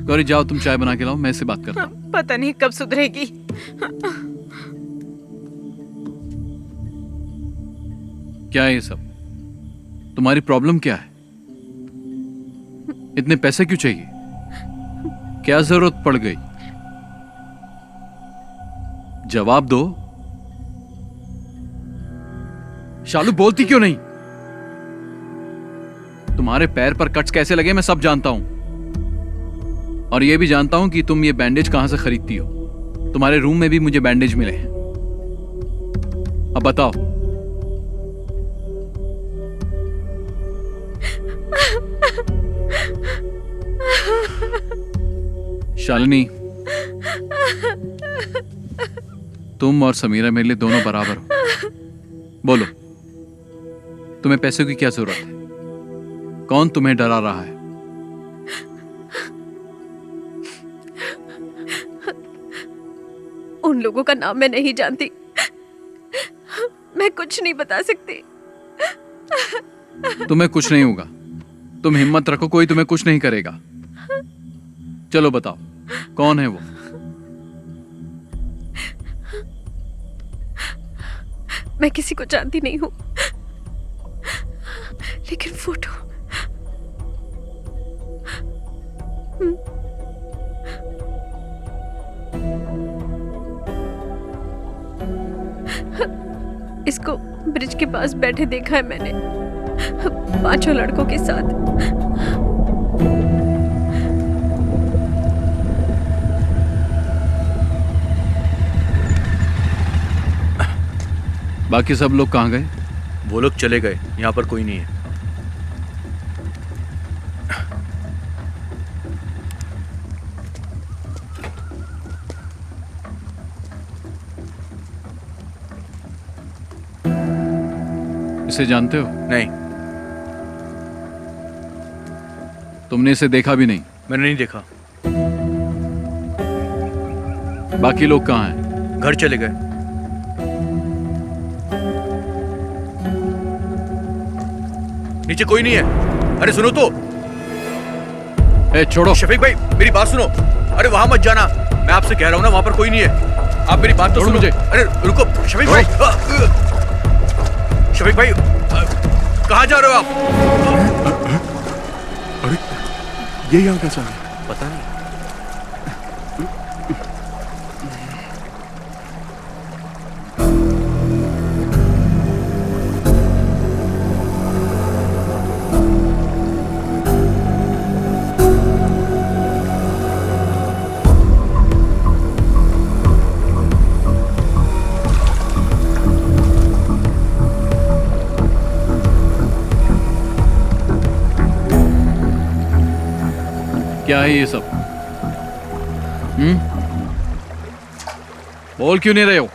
गौरी जाओ, तुम चाय बना के लाओ, मैं इससे बात करता हूँ। पता नहीं कब सुधरेगी। क्या है ये सब? तुम्हारी प्रॉब्लम क्या है? इतने पैसे क्यों चाहिए? क्या जरूरत पड़ गई? जवाब दो। शालू बोलती क्यों नहीं? तुम्हारे पैर पर कट्स कैसे लगे मैं सब जानता हूं, और यह भी जानता हूं कि तुम ये बैंडेज कहां से खरीदती हो। तुम्हारे रूम में भी मुझे बैंडेज मिले हैं। अब बताओ। शालिनी, तुम और समीरा मेरे लिए दोनों बराबर हो। बोलो, तुम्हें पैसों की क्या जरूरत है? कौन तुम्हें डरा रहा है? उन लोगों का नाम मैं नहीं जानती। मैं कुछ नहीं बता सकती। तुम्हें कुछ नहीं होगा, तुम हिम्मत रखो, कोई तुम्हें कुछ नहीं करेगा। चलो बताओ कौन है वो? मैं किसी को जानती नहीं हूँ, लेकिन फोटो इसको ब्रिज के पास बैठे देखा है मैंने, 5 लड़कों के साथ। बाकी सब लोग कहाँ गए? वो लोग चले गए, यहाँ पर कोई नहीं है। इसे जानते हो? नहीं। तुमने इसे देखा भी नहीं? मैंने नहीं देखा। बाकी लोग कहाँ हैं? घर चले गए। नीचे कोई नहीं है। अरे सुनो तो। छोड़ो। शफीक भाई मेरी बात सुनो। अरे वहां मत जाना, मैं आपसे कह रहा हूं ना, वहां पर कोई नहीं है। आप मेरी बात तो सुनो मुझे। अरे रुको शफीक भाई। शफीक भाई कहाँ जा रहे हो आप? अरे ये यहाँ कैसा है? पता नहीं। क्या है ये सब? बोल क्यों नहीं रहे हो?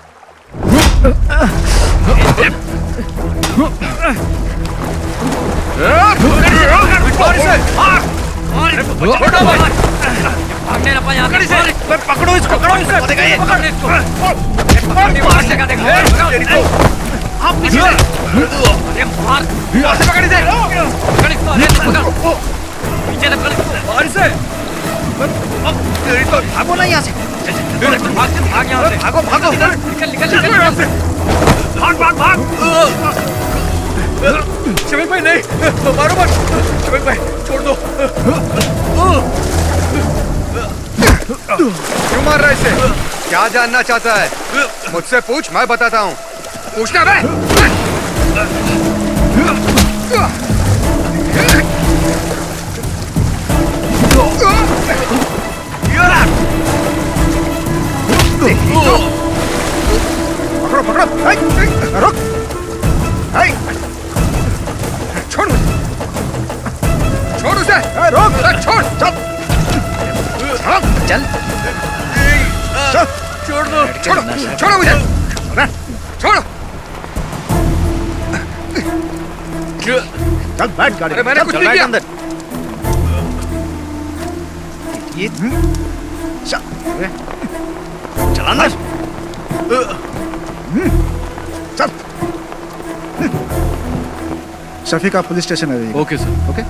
पकड़ो इसको, पकड़ो भागो ना यहाँ से। भाग यहाँ से, भागो भागो, निकल यहाँ से, भाग भाग भाग। शफीक भाई नहीं, मारो मत। शफीक भाई छोड़ दो। क्यों मार रहा है इसे? क्या जानना चाहता है? मुझसे पूछ, मैं बताता हूँ। पूछना बे। पकड़ो पकड़ो, रुक, छोड़ मुझे, छोड़ उसे, रोक, छोड़, चल, चल, छोड़ दो, छोड़ो, छोड़ो मुझे, छोड़ो, चल बैठ गाड़ी। मैंने कुछ नहीं किया। अंदर ये चल अंदर, चल। शफीक आप पुलिस स्टेशन आ जाइए। Okay sir. ओके।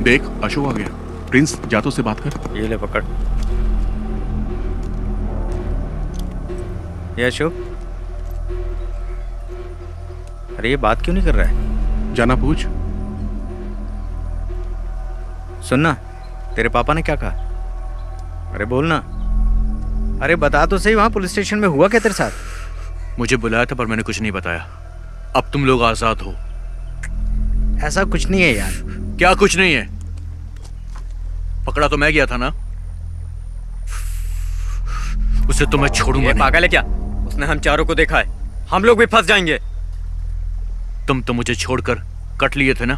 देख अशोक आ गया। प्रिंस जा तो से बात कर। ये ले पकड़। ये अशोक अरे ये बात क्यों नहीं कर रहा है? जाना पूछ। सुनना, तेरे पापा ने क्या कहा? अरे बोल ना। अरे बता तो सही, वहां पुलिस स्टेशन में हुआ क्या तेरे साथ? मुझे बुलाया था पर मैंने कुछ नहीं बताया। अब तुम लोग आजाद हो। ऐसा कुछ नहीं है यार। क्या कुछ नहीं है? पकड़ा तो मैं गया था ना, उसे तो मैं छोड़ूंगा नहीं। पागल है क्या? उसने हम चारों को देखा है, हम लोग भी फंस जाएंगे। तुम तो मुझे छोड़कर कट लिए थे ना।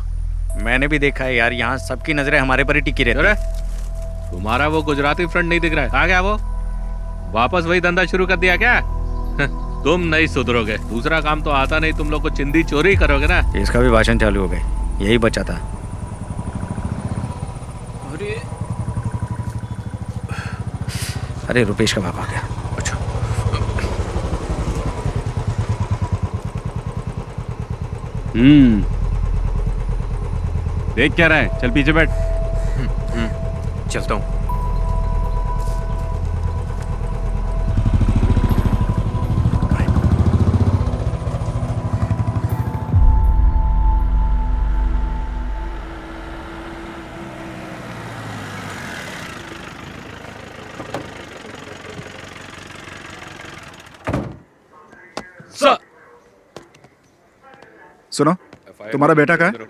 मैंने भी देखा है यार, यहाँ सबकी नजरें हमारे पर ही टिकी रहती है। तुम्हारा वो गुजराती फ्रेंड नहीं दिख रहा है? कहाँ गया वो? वापस वही धंधा शुरू कर दिया क्या? तुम नहीं सुधरोगे। दूसरा काम तो आता नहीं, तुम लोग को चिंदी चोरी करोगे ना। इसका भी भाषण चालू हो गए, यही बचा था। अरे रुपेश का बाप आ गया। अच्छा। देख क्या रहा है? चल पीछे बैठ। चलता हूँ। सुनो, तुम्हारा बेटा कहाँ है?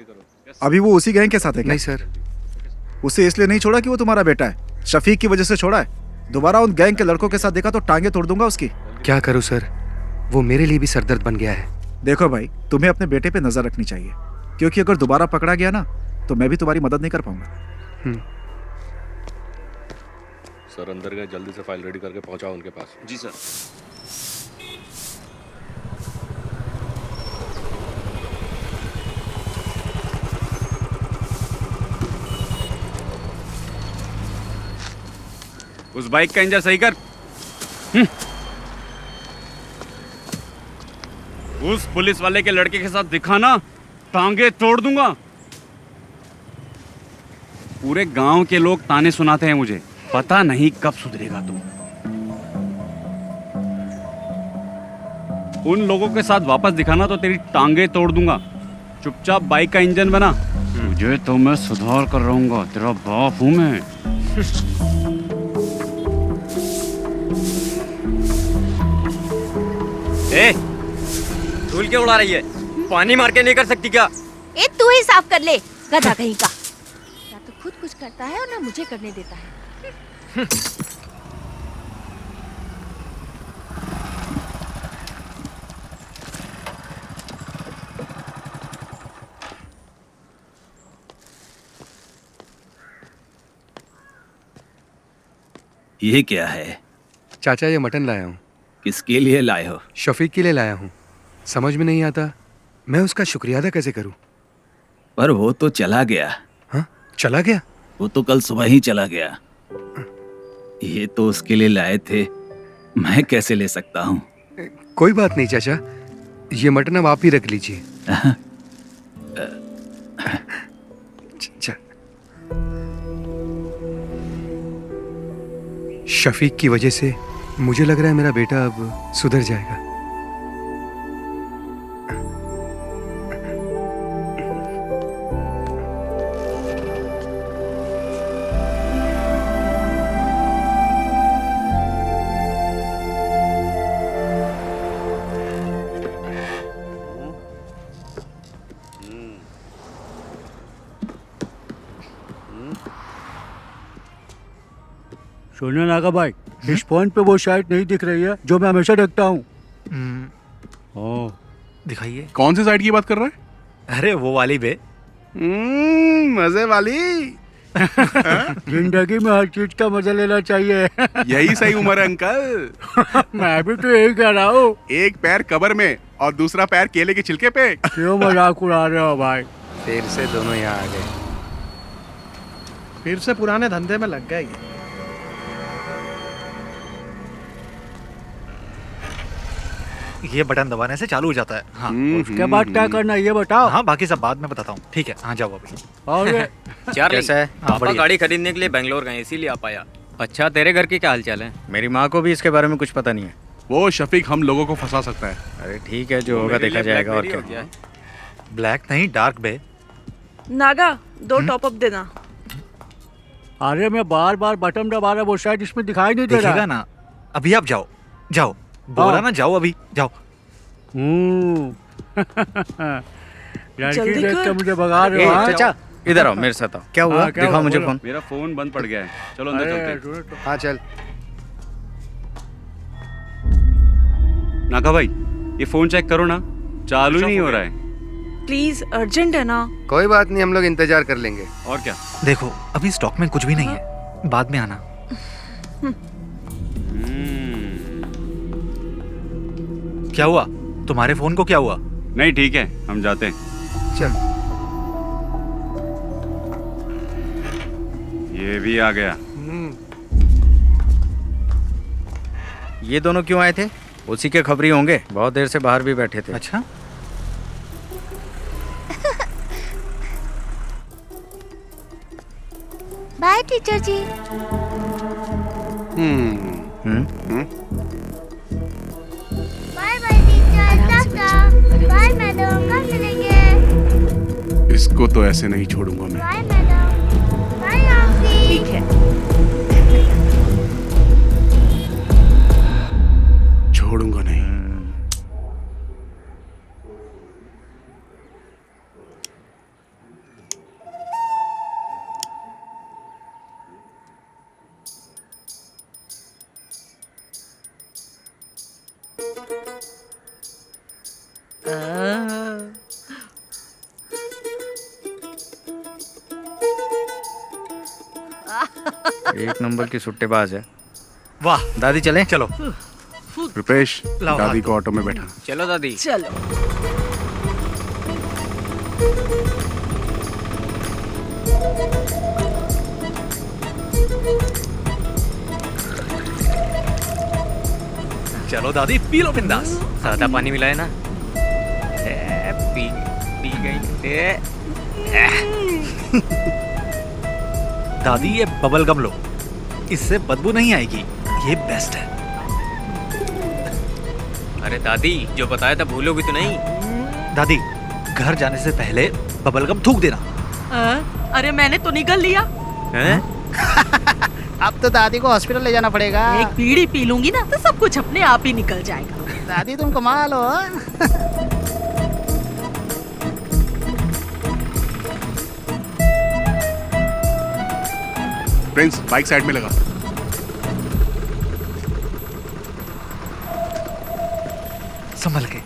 अभी वो उसी गैंग के साथ है क्या? नहीं सर। उसे इसलिए नहीं छोड़ा कि वो तुम्हारा बेटा है, शफीक की वजह से छोड़ा है। दोबारा उन गैंग के लड़कों के साथ देखा तो टांगे तोड़ दूंगा उसकी। क्या करूं सर, वो मेरे लिए भी सरदर्द बन गया है। देखो भाई, तुम्हें अपने बेटे पे नजर रखनी चाहिए, क्योंकि अगर दोबारा पकड़ा गया ना तो मैं भी तुम्हारी मदद नहीं कर पाऊंगा। सर अंदर गए, जल्दी से फाइल रेडी करके पहुंचाओ उनके पास। जी सर। उस बाइक का इंजन सही कर। उस पुलिस वाले के लड़के के साथ दिखाना, टांगे तोड़ दूंगा। पूरे गांव के लोग ताने सुनाते हैं मुझे, पता नहीं कब सुधरेगा तुम। उन लोगों के साथ वापस दिखाना तो तेरी टांगे तोड़ दूंगा। चुपचाप बाइक का इंजन बना। तुझे तो मैं सुधार कर रहूंगा, तेरा बाप हूं मैं। ए, धूल क्यों उड़ा रही है? पानी मार के नहीं कर सकती क्या? ए तू ही साफ कर ले, गधा कहीं का। या तो खुद कुछ करता है और ना मुझे करने देता है। ये क्या है? चाचा ये मटन लाया हूँ। किसके लिए लाए हो? शफीक के लिए लाया हूँ। समझ में नहीं आता मैं उसका शुक्रिया अदा कैसे करूँ। पर वो तो चला गया। हाँ, चला गया? वो तो कल सुबह ही चला गया। ये तो उसके लिए लाए थे, मैं कैसे ले सकता हूँ? कोई बात नहीं चाचा, ये मटन अब आप ही रख लीजिए। शफीक की वजह से मुझे लग रहा है मेरा बेटा अब सुधर जाएगा। सुनो नागा भाई, इस फोन पे वो शायद नहीं दिख रही है जो मैं हमेशा देखता हूँ। दिखाइए। कौन सी साइड की बात कर रहा है? अरे वो वाली बे। मजे वाली। जिंदगी में हर चीज का मजा लेना चाहिए। यही सही उम्र है अंकल। मैं भी तो यही कह रहा हूँ। एक पैर कब्र में और दूसरा पैर केले के छिलके पे। क्यों मजाक उड़ा रहे हो भाई? फिर से दोनों यहाँ आ गए। फिर से पुराने धंधे में लग गए ये। ये बटन दबाने से चालू हो जाता है। हाँ। उसके बाद क्या करना है ये बताओ। हाँ, बाकी सब बाद में बताता हूँ। ठीक है, हाँ जाओ अभी। चार्ली, कैसा है? पापा गाड़ी खरीदने के लिए बेंगलोर गए, इसीलिए आ पाया। अच्छा, तेरे घर की क्या हालचाल है? मेरी माँ को भी इसके बारे में कुछ पता नहीं है। वो शफीक हम लोगों को फंसा सकता है। अरे ठीक है, जो होगा देखा जाएगा। और क्या? ब्लैक नहीं, डार्क बे। नागा 2 टॉप अप देना। अरे मैं बार बार बटन दबा रहा, वो शायद इसमें दिखाई नहीं दे रहा। दिखेगा ना, अभी आप जाओ जाओ, बोला ना जाओ, अभी जाओ। लड़की देख के मुझे भगा रहे हो। चाचा इधर आओ, मेरे साथ आओ। क्या हुआ? दिखाओ मुझे फोन। मेरा फोन बंद पड़ गया है, चलो अंदर चलते हैं। हाँ चल। नागा भाई, ये फोन चेक करो ना, चालू ही नहीं हो रहा है। प्लीज, अर्जेंट है ना। कोई बात नहीं, हम लोग इंतजार कर लेंगे। और क्या? देखो अभी स्टॉक में कुछ भी नहीं है, बाद में आना। क्या हुआ? तुम्हारे फोन को क्या हुआ? नहीं ठीक है, हम जाते हैं। चल। ये भी आ गया। ये दोनों क्यों आए थे? उसी के खबरी होंगे, बहुत देर से बाहर भी बैठे थे। अच्छा, bye teacher ji. Bye bye teacher, टाटा। बाय मैडम, कल मिलेंगे। इसको तो ऐसे नहीं छोड़ूंगा मैं। Bye madam. Bye aunty. ठीक है, छोड़ूंगा नहीं। एक नंबर की सुट्टेबाज है। वाह दादी, चलें? चलो। रुपेश, लाओ दादी हाथ। को ऑटो में बैठा। चलो दादी। चलो। चलो दादी, पी लो बिंदास। ज्यादा पानी मिला है ना? पी पी गई। दादी ये बबल गम लो, इससे बदबू नहीं आएगी, ये बेस्ट है। अरे दादी, जो बताया था भूलोगी तो नहीं? दादी, घर जाने से पहले बबल गम थूक देना। अरे मैंने तो निगल लिया। अब तो दादी को हॉस्पिटल ले जाना पड़ेगा। एक बीड़ी पी लूंगी ना तो सब कुछ अपने आप ही निकल जाएगा। दादी तुम कमाल हो। प्रिंस, बाइक साइड में लगा। संभल के।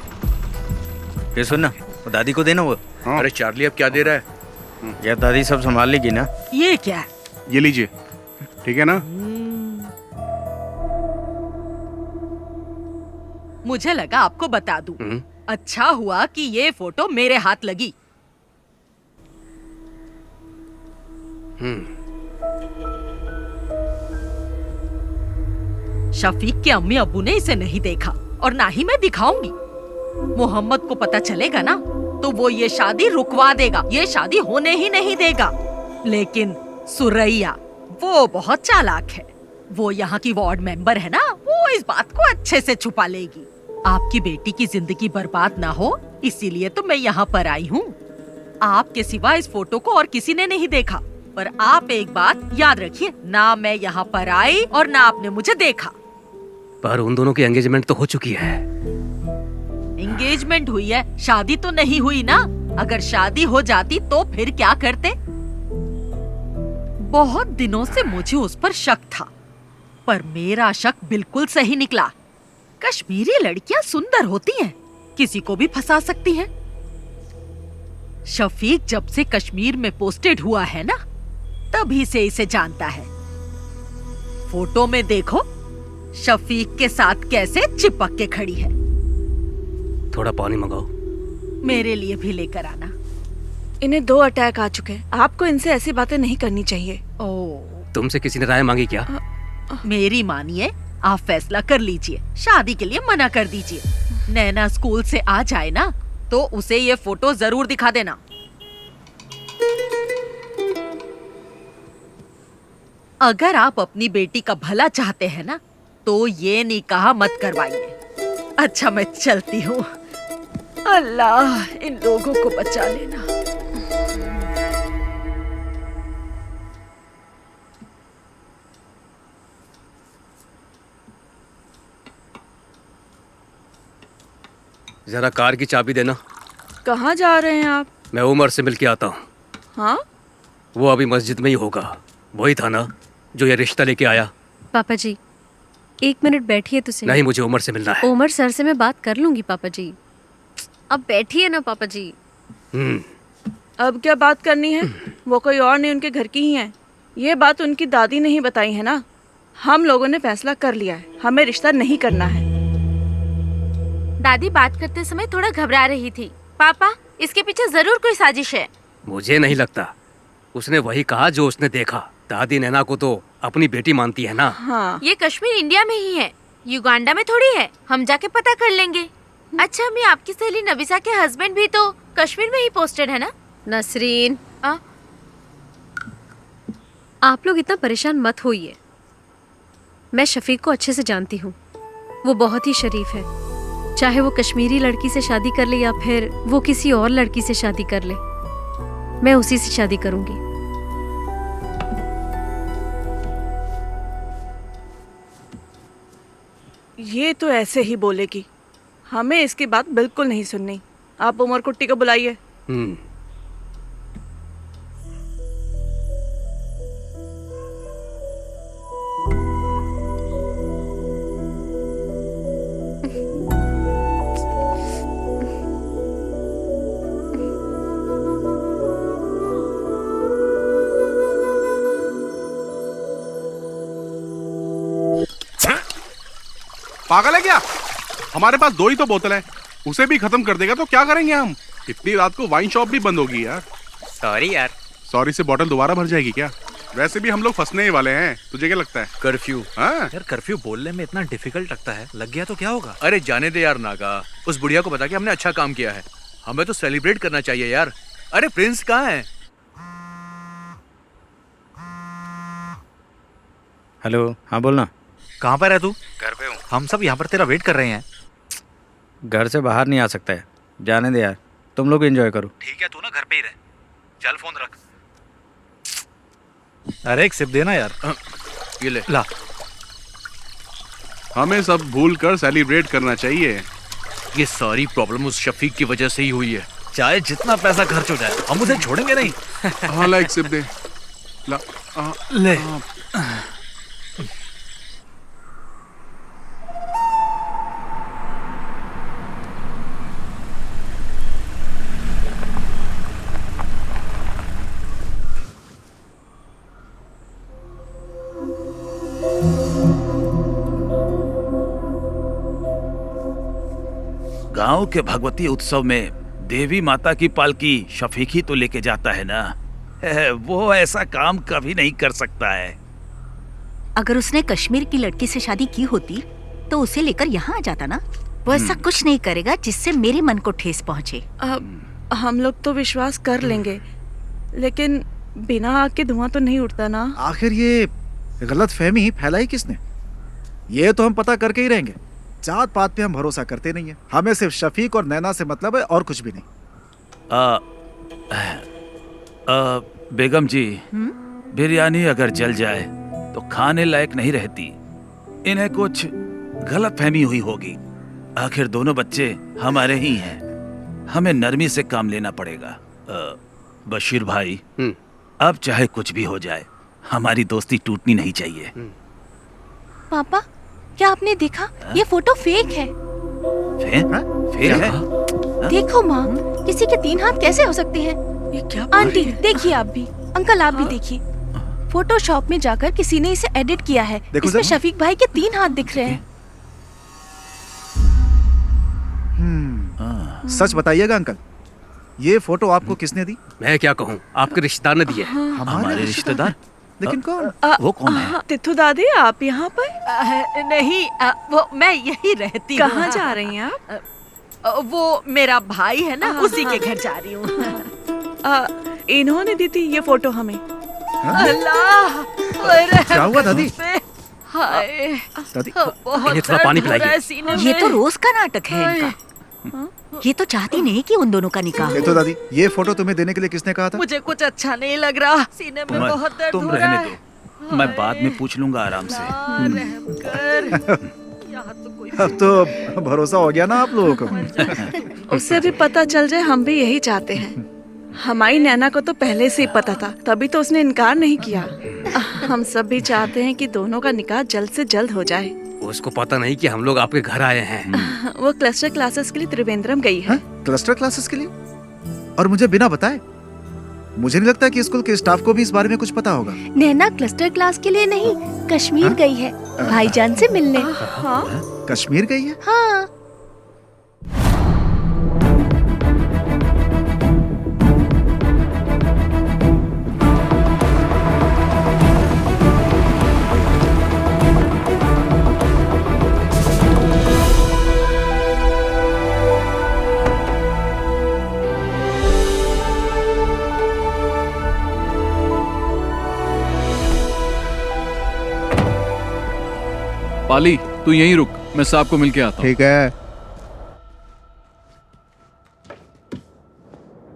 ये सुन ना, वो दादी को देना वो। अरे चार्ली अब क्या दे रहा है? यार दादी सब संभाल लेगी ना? ये क्या है? ये लीजिए, ठीक है ना? मुझे लगा आपको बता दूं। अच्छा हुआ कि ये फोटो मेरे हाथ लगी। शफीक के अम्मी अब्बू ने इसे नहीं देखा और ना ही मैं दिखाऊंगी। मोहम्मद को पता चलेगा ना तो वो ये शादी रुकवा देगा, ये शादी होने ही नहीं देगा। लेकिन सुरैया वो बहुत चालाक है। वो यहाँ की वार्ड मेंबर है ना, वो इस बात को अच्छे से छुपा लेगी। आपकी बेटी की जिंदगी बर्बाद ना हो इसीलिए तो मैं यहाँ पर आई हूँ। आपके सिवा इस फोटो को और किसी ने नहीं देखा। पर आप एक बात याद रखिए, ना मैं यहाँ पर आई और ना आपने मुझे देखा। पर उन दोनों की एंगेजमेंट तो हो चुकी है। एंगेजमेंट हुई है, शादी तो नहीं हुई ना। अगर शादी हो जाती तो फिर क्या करते? बहुत दिनों से मुझे उस पर शक था, पर मेरा शक बिल्कुल सही निकला। कश्मीरी लड़कियां सुंदर होती हैं, किसी को भी फंसा सकती हैं। शफीक जब से कश्मीर में पोस्टेड हुआ है ना, तभी से इसे जानता है। फोटो में देखो शफीक के साथ कैसे चिपक के खड़ी है। थोड़ा पानी मंगाओ। मेरे लिए भी लेकर आना। इन्हें 2 अटैक आ चुके हैं। आपको इनसे ऐसी बातें नहीं करनी चाहिए। तुमसे किसी ने राय मांगी क्या? मेरी मानिए, आप फैसला कर लीजिए। शादी के लिए मना कर दीजिए। नैना स्कूल से आ जाए ना तो उसे ये फोटो जरूर दिखा देना। अगर आप अपनी बेटी का भला चाहते हैं ना तो ये निकाह मत करवाइए। अच्छा मैं चलती हूँ। अल्लाह इन लोगों को बचा लेना। जरा कार की चाबी देना। कहाँ जा रहे हैं आप? मैं उमर से मिल के आता हूँ। हाँ? वो अभी मस्जिद में ही होगा। वही था ना जो ये रिश्ता लेके आया। पापा जी 1 मिनट बैठिए तो सही। नहीं, मुझे उमर से मिलना है। उमर सर से मैं बात कर लूंगी पापा जी। अब बैठिए ना पापा जी। अब क्या बात करनी है? वो कोई और नहीं, उनके घर की ही है। ये बात उनकी दादी ने ही बताई है ना। हम लोगों ने फैसला कर लिया है, हमें रिश्ता नहीं करना है। दादी बात करते समय थोड़ा घबरा रही थी। पापा इसके पीछे जरूर कोई साजिश है। मुझे नहीं लगता। उसने वही कहा जो उसने देखा। दादी नैना को तो अपनी बेटी मानती है ना। हाँ। ये कश्मीर इंडिया में ही है, युगांडा में थोड़ी है। हम जाके पता कर लेंगे। अच्छा मैं आपकी सहेली नबिसा के हस्बैंड भी तो कश्मीर में ही पोस्टेड है ना? नसरीन आप लोग इतना परेशान मत होइए। मैं शफीक को अच्छे से जानती हूँ। वो बहुत ही शरीफ है। चाहे वो कश्मीरी लड़की से शादी कर ले या फिर वो किसी और लड़की से शादी कर ले, मैं उसी से शादी करूंगी। ये तो ऐसे ही बोलेगी। हमें इसकी बात बिल्कुल नहीं सुननी। आप उमर कुट्टी को बुलाइए। पागल है क्या? हमारे पास 2 ही तो बोतल है, उसे भी खत्म कर देगा तो क्या करेंगे हम? इतनी रात को वाइन शॉप भी बंद होगी यार। सॉरी यार। सॉरी से बोतल दोबारा भर जाएगी क्या? वैसे भी हम लोग फंसने ही वाले हैं। तुझे क्या लगता है? कर्फ्यू। हाँ यार कर्फ्यू बोलने में इतना डिफिकल्ट लगता है। लग गया तो क्या होगा? अरे जाने दे यार नागा। उस बुढ़िया को बता के हमने अच्छा काम किया है। हमें तो सेलिब्रेट करना चाहिए यार। अरे प्रिंस कहाँ है? हेलो, हाँ बोलना। कहाँ पर है तू? घर पे हूँ। हम सब यहाँ पर तेरा वेट कर रहे हैं। घर से बाहर नहीं आ सकता है। जाने दे यार, तुम लोग एंजॉय करो। ठीक है, तू ना घर पे ही रह। चल फोन रख। अरे एक सिप देना यार। ये ले। ला। हमें सब भूल कर सेलिब्रेट करना चाहिए। ये सारी प्रॉब्लम उस शफीक की वजह से ही हुई है। चाहे जितना पैसा खर्च हो जाए हम उसे छोड़ेंगे नहीं। हाँ ला एक सिप दे। ला। ले। गांव के भगवती उत्सव में देवी माता की पालकी शफीक ही तो लेके जाता है ना। वो ऐसा काम कभी नहीं कर सकता है। अगर उसने कश्मीर की लड़की से शादी की होती तो उसे लेकर यहाँ आ जाता ना। वो ऐसा कुछ नहीं करेगा जिससे मेरे मन को ठेस पहुँचे। हम लोग तो विश्वास कर लेंगे, लेकिन बिना आग के धुआं तो नहीं उठता ना। आखिर ये गलत फहमी फैलाई किसने? ये तो हम पता करके ही रहेंगे। जात पात पे हम भरोसा करते नहीं है। हमें सिर्फ शफीक और नैना से मतलब है और कुछ भी नहीं। बेगम जी, बिरयानी अगर जल जाए तो खाने लायक नहीं रहती। इन्हें कुछ गलत फहमी हुई होगी। आखिर दोनों बच्चे हमारे ही हैं। हमें नरमी से काम लेना पड़ेगा। बशीर भाई, अब चाहे कुछ भी हो जाए हमारी दोस्ती टूटनी नहीं चाहिए। पापा क्या आपने देखा? ये फोटो फेक है। फेक है? देखो माँ, किसी के 3 हाथ कैसे हो सकते हैं? ये क्या? आंटी देखिए आप भी, अंकल आप भी देखिए। फोटोशॉप में जाकर किसी ने इसे एडिट किया है। इसमें शफीक भाई के 3 हाथ दिख रहे हैं। सच बताइएगा अंकल, ये फोटो आपको किसने दी? मैं क्या कहूँ, आपके रिश्तेदार ने दिए। हमारे रिश्तेदार? लेकिन कौन? वो कौन है? तिथु दादी, आप यहाँ पर? नहीं, वो मैं यही रहती हूँ। कहाँ जा रही हैं आप? वो मेरा भाई है ना, उसी के घर जा रही हूँ। इन्होंने दी थी ये फोटो हमें। अल्लाह, क्या हुआ दादी? हाय दादी बहुत इन्हें थोड़ा पानी दर्द हो रहा पिलाइए। है सीने ये में। तो रोज का नाटक है इनका। ये तो चाहती नहीं कि उन दोनों का निकाह ये हो। तो दादी, ये फोटो तुम्हें देने के लिए किसने कहा था? मुझे कुछ अच्छा नहीं लग रहा, सीने में बहुत दर्द तुम हो रहा रहने है। दो, मैं बाद में पूछ लूंगा आराम से। रहम कर। यहाँ तो कोई अब तो भरोसा हो गया ना आप लोगों को। उससे भी पता चल जाए, हम भी यही चाहते हैं। हमारी नैना को तो पहले से ही पता था, तभी तो उसने इनकार नहीं किया। हम सब भी चाहते हैं कि दोनों का निकाह जल्द से जल्द हो जाए। उसको पता नहीं कि हम लोग आपके घर आए हैं। वो क्लस्टर क्लासेस के लिए त्रिवेंद्रम गई है। क्लस्टर क्लासेस के लिए? और मुझे बिना बताए? मुझे नहीं लगता कि स्कूल के स्टाफ को भी इस बारे में कुछ पता होगा। नैना क्लस्टर क्लास के लिए नहीं, कश्मीर गई है भाईजान से मिलने। हाँ? कश्मीर गई है? हाँ। पाली, तू यहीं रुक, मैं साहब को मिल के आता हूँ। ठीक है।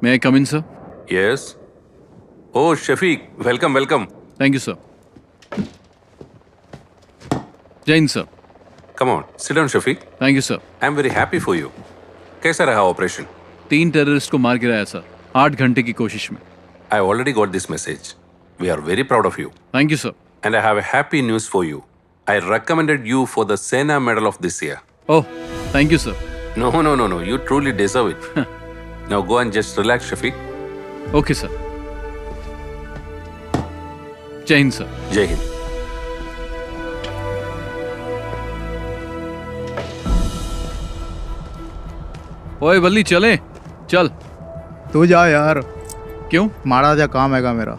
May I come in, sir? Yes. Oh, Shafiq, welcome, welcome. Thank you, sir. जय Hind, sir. Come on, sit down, Shafiq. Thank you, sir. I'm very happy for you. कैसा रहा ऑपरेशन? 3 टेररिस्ट को मार गिराया, सर, 8 घंटे की कोशिश में। I already got this message. We are very proud of you. Thank you, sir. And I have a happy news for you. I recommended you for the Sena Medal of this year. Oh, thank you, sir. No. You truly deserve it. Now go and just relax, Shafiq. Okay, sir. जय Hind, sir. जय हिंद. ओए बल्ली, चले चल। तू जा यार। क्यों? माड़ा जा काम हैगा मेरा,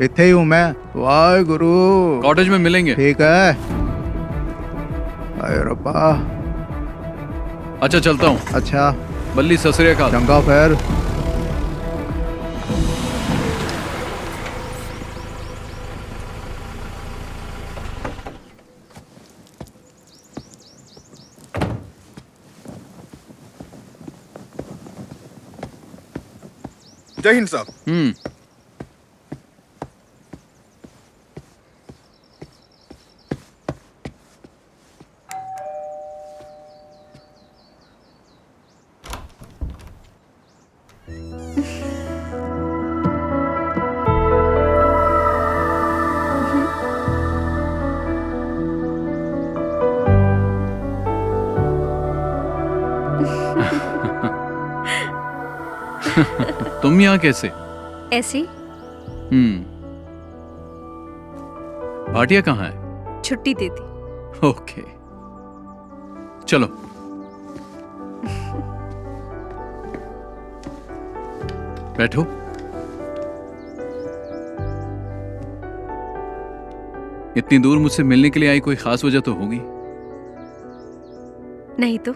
इत्थे ही हूँ मैं। वाहे गुरु। कॉटेज में मिलेंगे। ठीक है। अरे रब्बा। अच्छा, चलता हूँ। अच्छा। बल्ली, सत श्री अकाल। चंगा फिर। जय हिंद साहब। तुम यहाँ कैसे? ऐसे ही। भाटिया कहाँ है? छुट्टी दे दी। ओके, चलो। बैठो। इतनी दूर मुझसे मिलने के लिए आई, कोई खास वजह तो होगी। नहीं तो।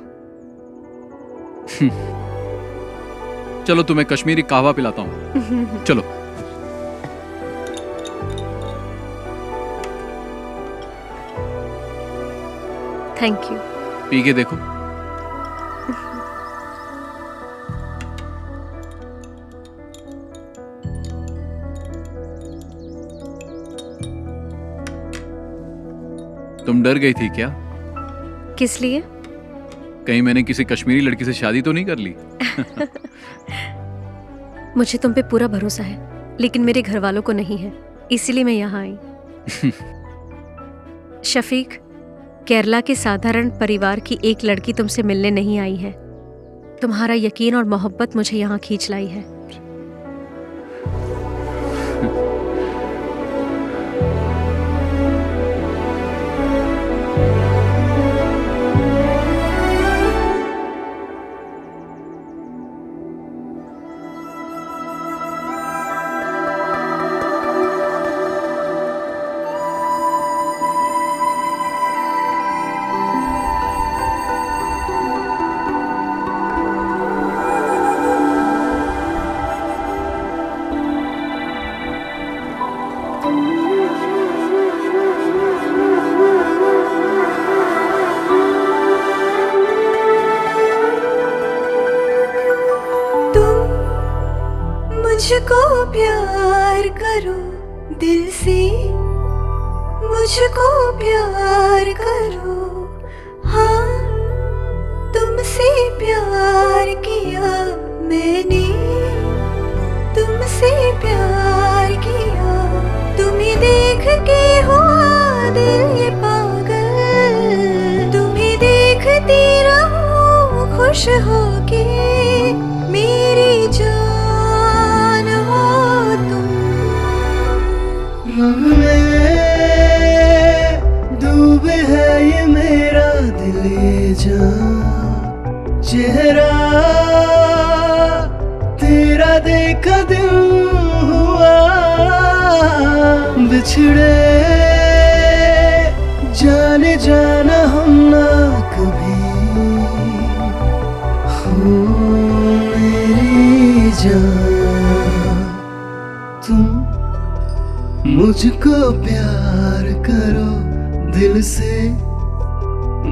चलो, तुम्हें कश्मीरी कहवा पिलाता हूँ। चलो। Thank you. पी के देखो। तुम डर गई थी क्या? किस लिए? कहीं मैंने किसी कश्मीरी लड़की से शादी तो नहीं कर ली? मुझे तुम पे पूरा भरोसा है, लेकिन मेरे घर वालों को नहीं है, इसीलिए मैं यहाँ आई। शफीक, केरला के साधारण परिवार की एक लड़की तुमसे मिलने नहीं आई है। तुम्हारा यकीन और मोहब्बत मुझे यहाँ खींच लाई है। प्यार करो दिल से, मुझको प्यार करो। हाँ, तुमसे प्यार किया मैंने, तुमसे प्यार किया। तुम्हें देख के हुआ दिल ये पागल, तुम्हें देखती रहूं खुश होके। मेरी जान हो तुम। रंग में डूबे है ये मेरा दिल ये जान, चेहरा तेरा देखा दिल हुआ। बिछड़े जाने जाना हम ना कभी, हो मेरी जान। तुम मुझको प्यार करो दिल से,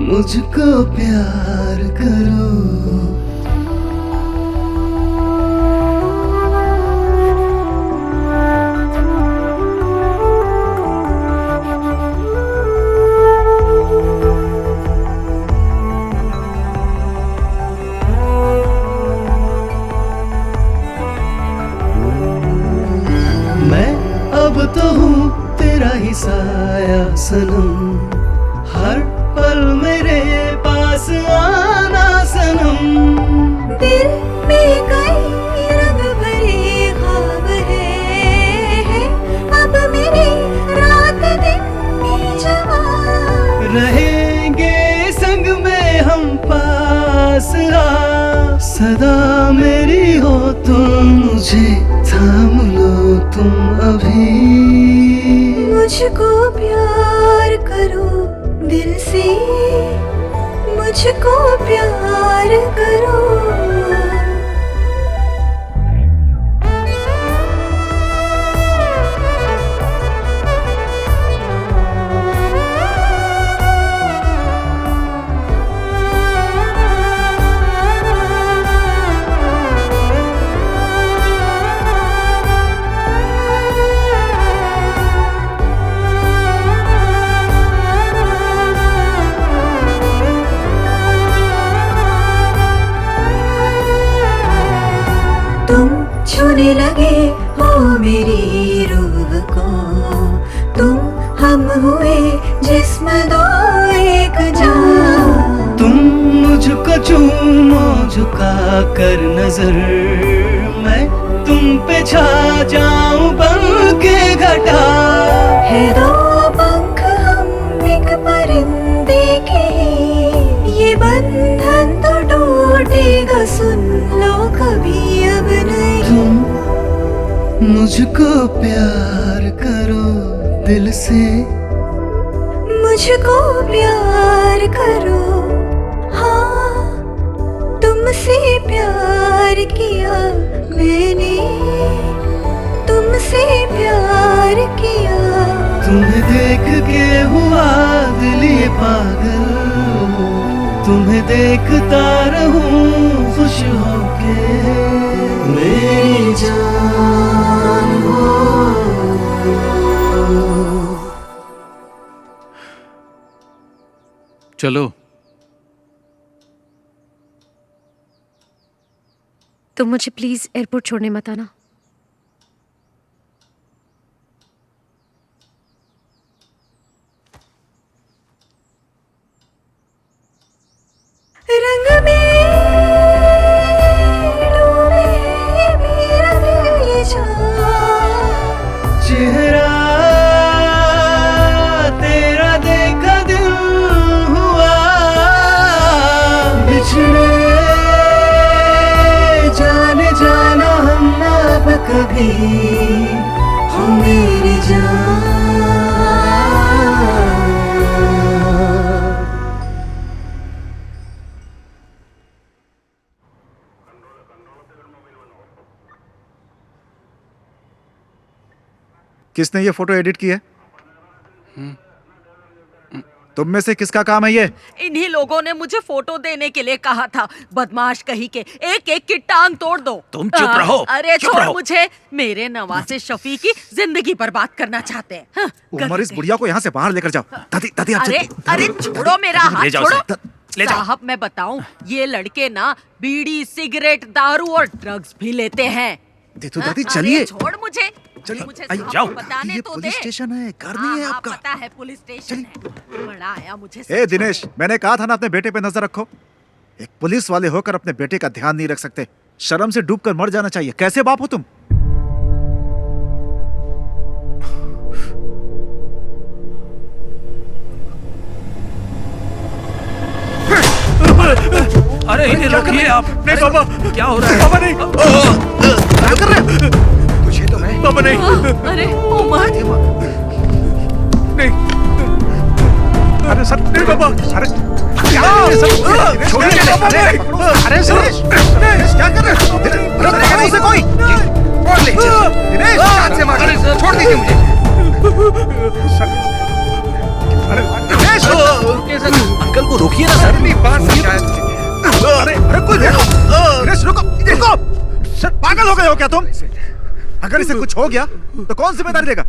मुझको प्यार करो। अब तो हूँ तेरा ही साया सनम, हर पल मेरे पास आना सनम। दिल में कई रंग भरे ख्वाब है, अब मेरे रात दिन की जवान। रहेंगे संग में हम पास आ, सदा मेरी हो तुम, मुझे थाम लो तुम अभी। मुझको प्यार करो दिल से, मुझको प्यार करो। तुम छूने लगे हो मेरी रूह को, तुम हम हुए जिस्म दो एक जान। तुम मुझको चूमो झुका कर नजर, मैं तुम पे छा जाऊं बन के घटा। है दो पंख हम एक परिंदे के, ये बंधन तो टूटेगा सुन लो कभी अब नहीं। तुम मुझको प्यार करो दिल से, मुझको प्यार करो। हाँ, तुमसे प्यार किया मैंने, तुमसे प्यार किया। तुम्हें देख के हुआ दिल ये पागल, तुम्हें देखता रहूं खुश होके। मेरी जान हो। चलो। तुम मुझे प्लीज एयरपोर्ट छोड़ने मत आना। रंग में डूबे मेरा दिल ये जान, चेहरा तेरा देखा दिल हुआ। बिछड़े जाने जाना हम ना अब कभी, हो मेरी जान। किसने ये फोटो एडिट की है? तुम में से किसका काम है ये? इन्हीं लोगों ने मुझे फोटो देने के लिए कहा था। बदमाश कहीं के, एक एक की टांग तोड़ दो। तुम चुप रहो। अरे चुप छोड़ रहो। मुझे, मेरे नवासे शफीक की जिंदगी बर्बाद करना चाहते हैं। हाँ, उमर, इस बुढ़िया को यहाँ से बाहर लेकर जाओ। दादी दादी आप अरे अरे छोड़ो मेरा हाथ, ले जाओ छोड़ो। ले जाओ। साहब मैं बताऊं, ये लड़के ना बीड़ी, सिगरेट, दारू और ड्रग्स भी लेते हैं। तो दादी हाँ, चलिए। अरे छोड़ मुझे, चलिए, मुझे आइए, साहब जाओ। को बताने ये तो पुलिस दे। स्टेशन है, घर नहीं है हाँ, आपका। पता है पुलिस स्टेशन है। बड़ा आया मुझे। ए दिनेश, मैंने कहा था ना अपने बेटे पे नजर रखो। एक पुलिस वाले होकर अपने बेटे का ध्यान नहीं रख सकते। शर्म से डूबकर मर जाना चाहिए। कैसे बाप हो तुम? अरे इन्हें रोकिए आप। नहीं पापा, क्या हो रहा है? पापा नहीं। क्या कर रहे हो? तुझे तो मैं। पापा नहीं। अरे उमर, नहीं। अरे सर, नहीं पापा। अरे क्या सर? छोड़िए पापा नहीं। अरे दिनेश, क्या कर रहे हो? अरे उसे कोई और ले चल। दिनेश, जान से मार। छोड़ दीजिए मुझे। अरे दिनेश, अंकल को रोकिए ना सर। अगली बार समझाया तुझे। अरे अरे कोई रुको। दिनेश रुको, रुको। सर पागल हो गए हो क्या तुम? अगर इसे कुछ हो गया तो कौन जिम्मेदारी लेगा?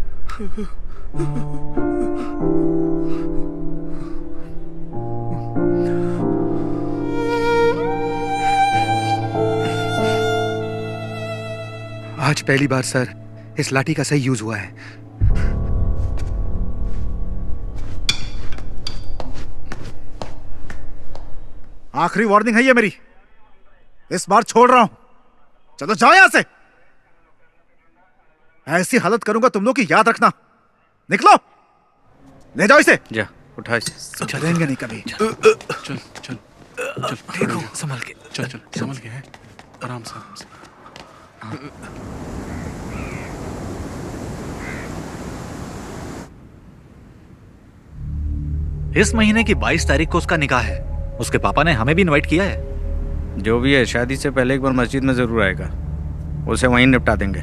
आज पहली बार सर इस लाठी का सही यूज हुआ है। आखिरी वार्निंग है ये मेरी। इस बार छोड़ रहा हूं। चलो जाओ यहां से। ऐसी हालत करूंगा तुम लोग की, याद रखना। निकलो, ले जाओ इसे। जा उठा इसे। चलेंगे नहीं कभी। चल चल चल देखो संभल के। चल चल संभल के है। आराम से आराम से। इस महीने की 22 तारीख को उसका निकाह है। उसके पापा ने हमें भी इनवाइट किया है। जो भी है, शादी से पहले एक बार मस्जिद में जरूर आएगा। उसे वहीं निपटा देंगे।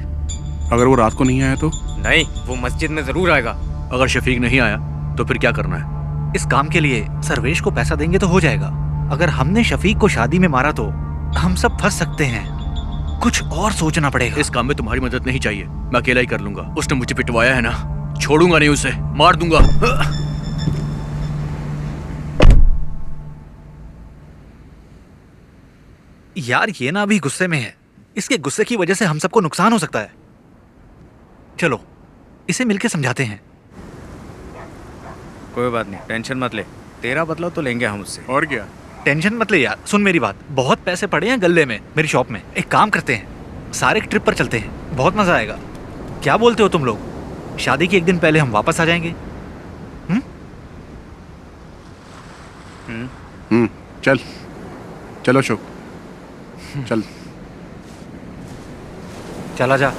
अगर वो रात को नहीं आया तो? नहीं, वो मस्जिद में जरूर आएगा। अगर शफीक नहीं आया तो फिर क्या करना है? इस काम के लिए सर्वेश को पैसा देंगे तो हो जाएगा। अगर हमने शफीक को शादी में मारा तो हम सब फंस सकते हैं। कुछ और सोचना पड़ेगा। इस काम में तुम्हारी मदद नहीं चाहिए, मैं अकेला ही कर लूंगा। उसने मुझे पिटवाया है ना, छोड़ूंगा नहीं उसे, मार दूंगा। यार ये ना अभी गुस्से में है। इसके गुस्से की वजह से हम सबको नुकसान हो सकता है। चलो इसे मिलके समझाते हैं। कोई बात नहीं, टेंशन मत ले। तेरा बदला तो लेंगे हम उससे। और क्या? टेंशन मत ले यार। सुन मेरी बात, बहुत पैसे पड़े हैं गल्ले में मेरी शॉप में। एक काम करते हैं, सारे एक ट्रिप पर चलते हैं, बहुत मजा आएगा। क्या बोलते हो तुम लोग? शादी के एक दिन पहले हम वापस आ जाएंगे। चल चलो अशोक, चल। चला जा।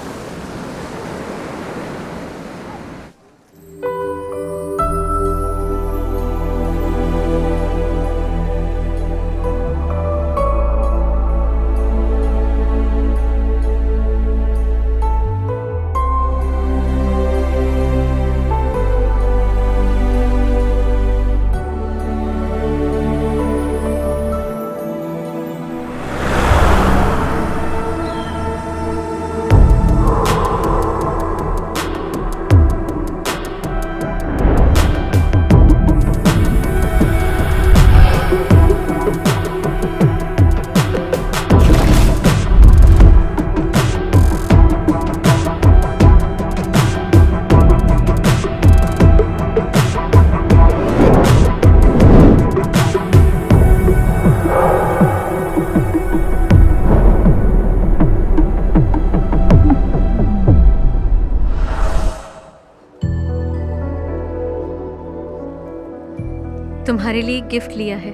तुम्हारे लिए गिफ्ट लिया है।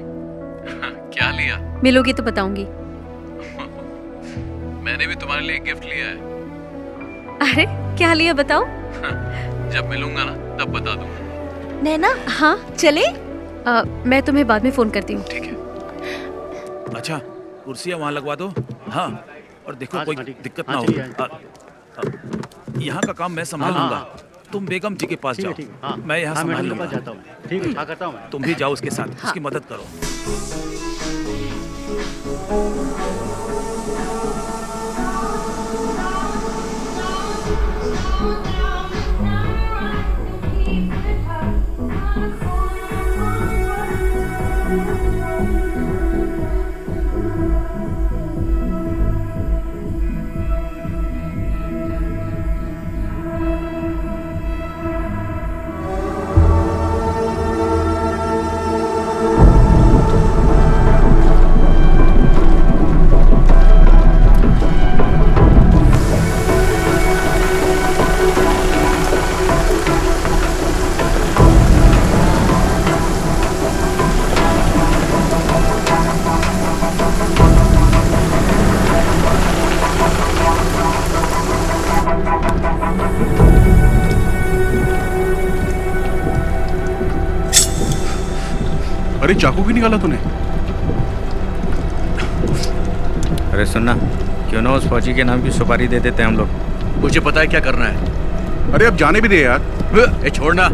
क्या लिया? मिलोगी तो बताऊंगी। मैंने भी तुम्हारे लिए गिफ्ट लिया है। अरे क्या लिया बताओ? जब मिलूंगा ना तब बता दूंगा। नैना, हाँ चले? मैं तुम्हें बाद में फोन करती हूँ। ठीक है। अच्छा कुर्सियाँ वहाँ लगवा दो। हाँ और देखो कोई दिक्कत ना हो। यहाँ का काम मैं संभाल लूंगा। तुम बेगम जी के पास ठीक है, जाओ, ठीक है, हाँ। मैं यहाँ हाँ, संभाल मैडम के लूंगा। पास जाता हूँ। ठीक है, हाँ करता हूँ मैं। तुम भी जाओ उसके साथ, हाँ। उसकी मदद करो। अरे चाकू क्यों निकाला तूने? अरे सुनना, क्यों ना उस फौजी के नाम की सुपारी दे देते हैं हम लोग। मुझे पता है क्या करना है। अरे अब जाने भी दे यार। ए छोड़ना।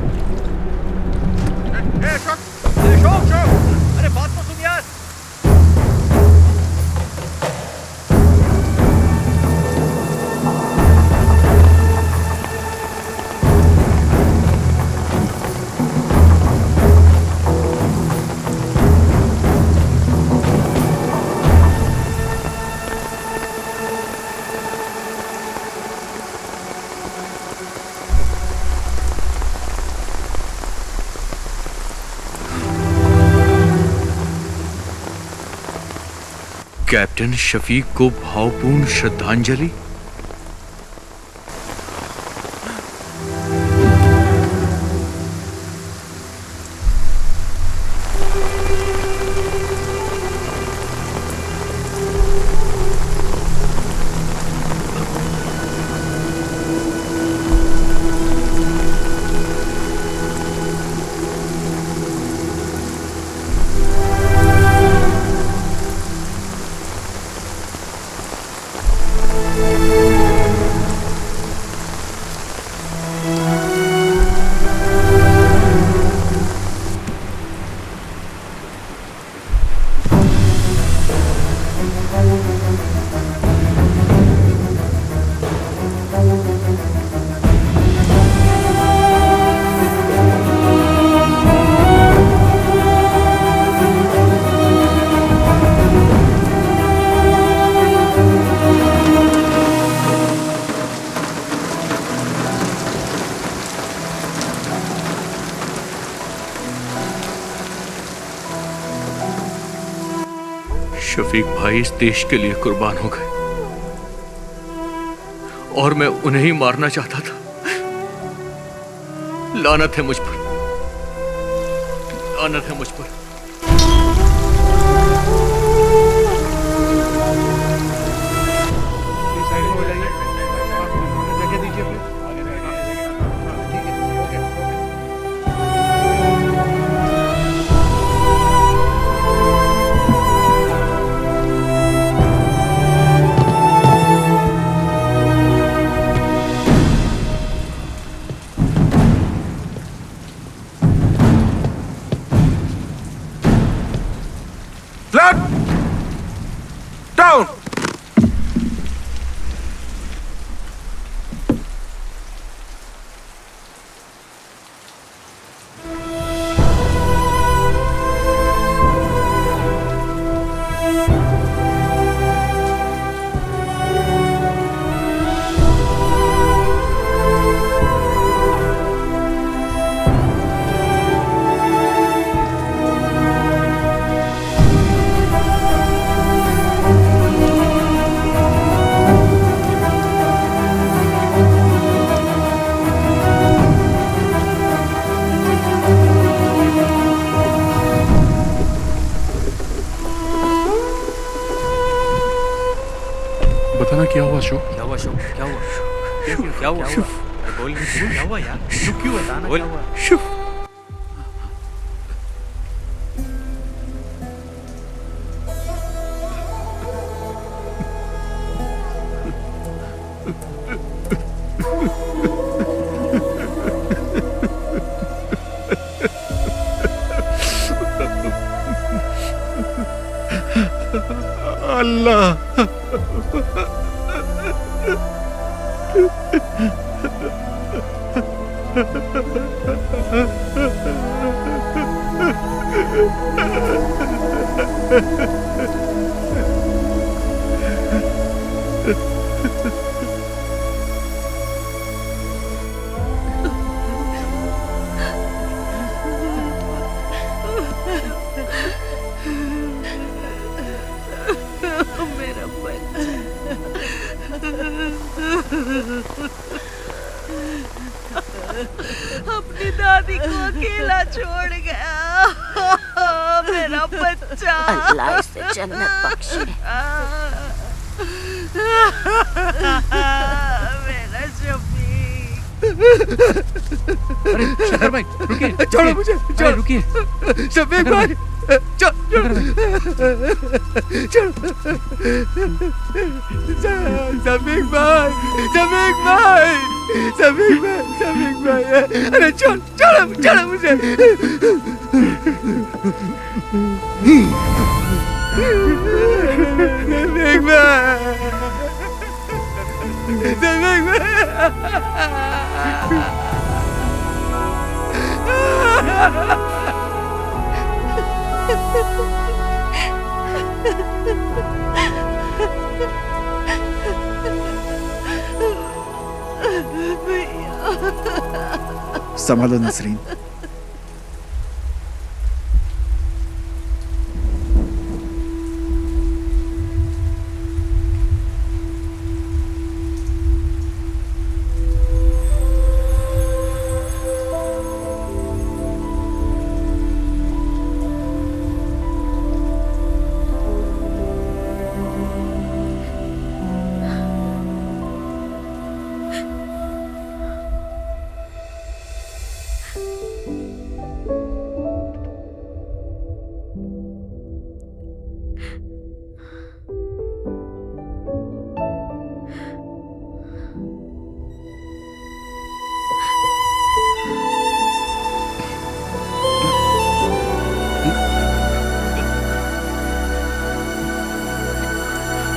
अरे बात तो सुन यार। कैप्टन शफीक को भावपूर्ण श्रद्धांजलि। शफीक भाई इस देश के लिए कुर्बान हो गए और मैं उन्हें ही मारना चाहता था। लानत है मुझ पर, लानत है मुझ पर। Down! बताना क्या हुआ अशोक? क्या हुआ अशोक? क्या हुआ? क्या हुआ? अरे बोल, क्या हुआ यार? क्यों बताना क्या हुआ? अल्लाह। मेरा बच्चा अपनी दादी को अकेला छोड़ गया। मेरा बच्चा अल्लाह इसे जन्नत बख्शे। मेरा शफीक। अरे शंकर भाई रुकिए, छोड़ो मुझे, अरे रुकिए। शफीक भाई, शफीक भाई, शफीक भाई, शफीक भाई, शफीक भाई, अरे छोड़ो मुझे। शफीक भाई, शफीक संभालो नसरीन।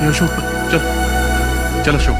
अशोक चल, चल अशोक।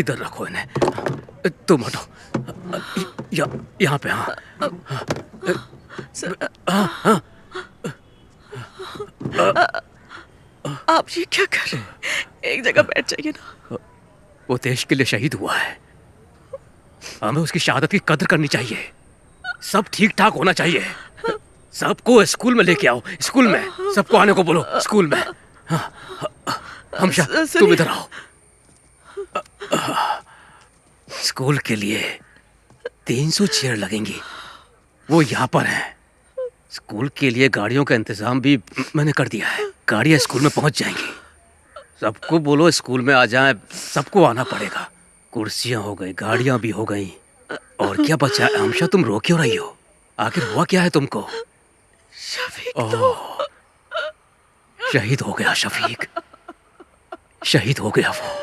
इधर रखो इन्हें, तुम हटो, यहाँ पे। हाँ आप ये क्या कर रहे हैं? एक जगह बैठ जाइए ना। वो देश के लिए शहीद हुआ है, हमें उसकी शहादत की कदर करनी चाहिए। सब ठीक ठाक होना चाहिए। सबको स्कूल में लेके आओ, स्कूल में सबको आने को बोलो, स्कूल में। हमशा तुम इधर आओ। स्कूल के लिए 300 चेयर लगेंगी, वो यहाँ पर हैं। स्कूल के लिए गाड़ियों का इंतजाम भी मैंने कर दिया है, गाड़ियाँ स्कूल में पहुँच जाएंगी। सबको बोलो स्कूल में आ जाएं, सबको आना पड़ेगा। कुर्सियाँ हो गई, गाड़ियाँ भी हो गई, और क्या बचा है? हमशा तुम रो क्यों रही हो? आखिर हुआ क्या है तुमको? शहीद हो गया शफीक, शहीद हो गया वो।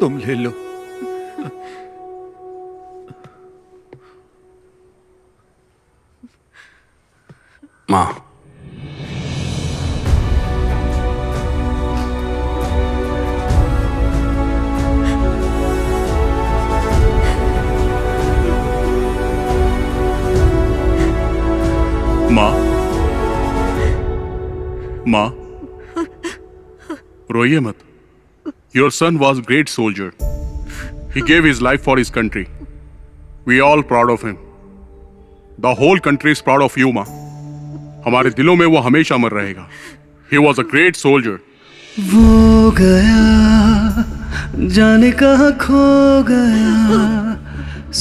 तुम ले लो। माँ, माँ, रोइए मत। Your son was a great soldier. He gave his life for his country. We are all proud of him. The whole country is proud of you, माँ। हमारे दिलों में वो हमेशा अमर रहेगा। He was a great soldier. वो गया जाने कहाँ खो गया,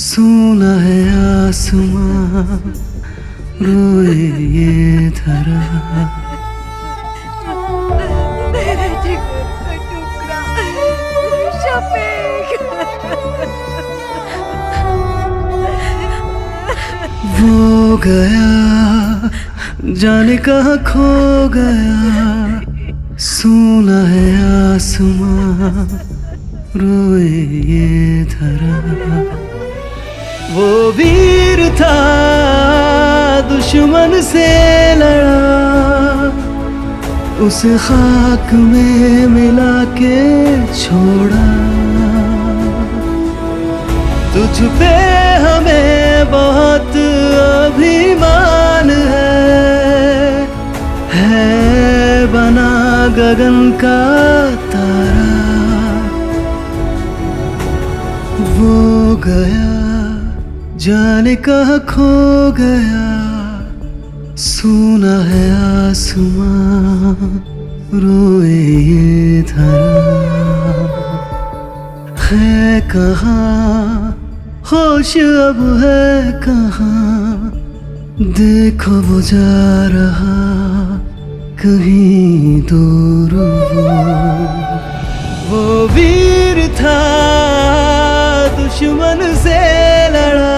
सोना है आसमां रोए ये धरा। मेरे जिगर का टुकड़ा शफीक। वो गया जाने कहाँ खो गया, सोना है आसमां रोए ये धरा। वो वीर था दुश्मन से लड़ा, उसे खाक में मिला के छोड़ा। तुझ पे हमें बहुत अभिमान है बना गगन का तारा। वो गया जाने कहाँ खो गया, सोना है आसमां रोए ये धरा। है कहाँ होश अब है कहाँ, देखो वो जा रहा कहीं दूर। वो वीर था दुश्मन से लड़ा,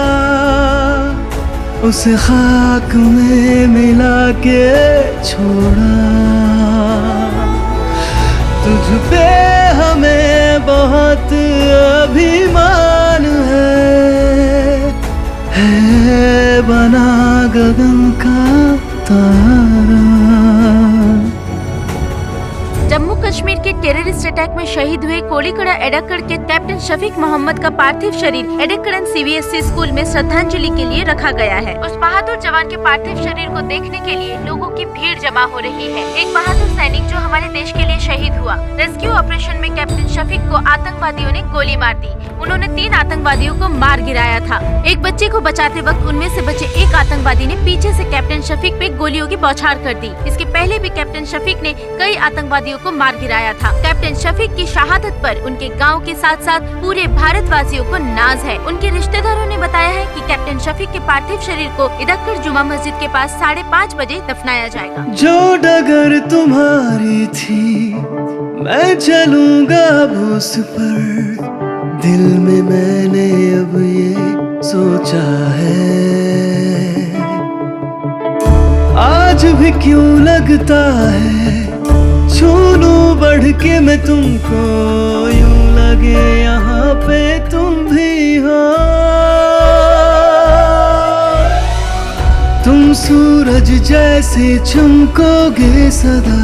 उसे खाक में मिला के छोड़ा। तुझ पे हमें बहुत अभिमान है बना गगन का तारा। जम्मू कश्मीर के टेररिस्ट अटैक में शहीद हुए कोलीकड़ा एडक्कड़ के कैप्टन शफीक मोहम्मद का पार्थिव शरीर एडक्कड़न CBSE स्कूल में श्रद्धांजलि के लिए रखा गया है। उस बहादुर जवान के पार्थिव शरीर को देखने के लिए लोगों की भीड़ जमा हो रही है। एक बहादुर सैनिक जो हमारे देश के लिए शहीद हुआ। रेस्क्यू ऑपरेशन में कैप्टन शफीक को आतंकवादियों ने गोली मार दी। उन्होंने 3 आतंकवादियों को मार गिराया था। एक बच्चे को बचाते वक्त उनमें से बचे एक आतंकवादी ने पीछे से कैप्टन शफीक पे गोलियों की बौछार कर दी। इसके पहले भी कैप्टन शफीक ने कई आतंकवादियों को मार गिराया था। कैप्टन शफीक की शहादत पर उनके गांव के साथ साथ पूरे भारतवासियों को नाज है। उनके रिश्तेदारों ने बताया है कि कैप्टन शफीक के पार्थिव शरीर को इदक्कड़ जुमा मस्जिद के पास 5:30 बजे दफनाया जाएगा। जो डगर तुम्हारी थी मैं चलूंगा अब उस पर, दिल में मैंने अब ये सोचा है। आज भी क्यों लगता है छू लूं बढ़ के मैं तुमको, यूं लगे यहाँ पे तुम भी हो। तुम सूरज जैसे चमकोगे सदा,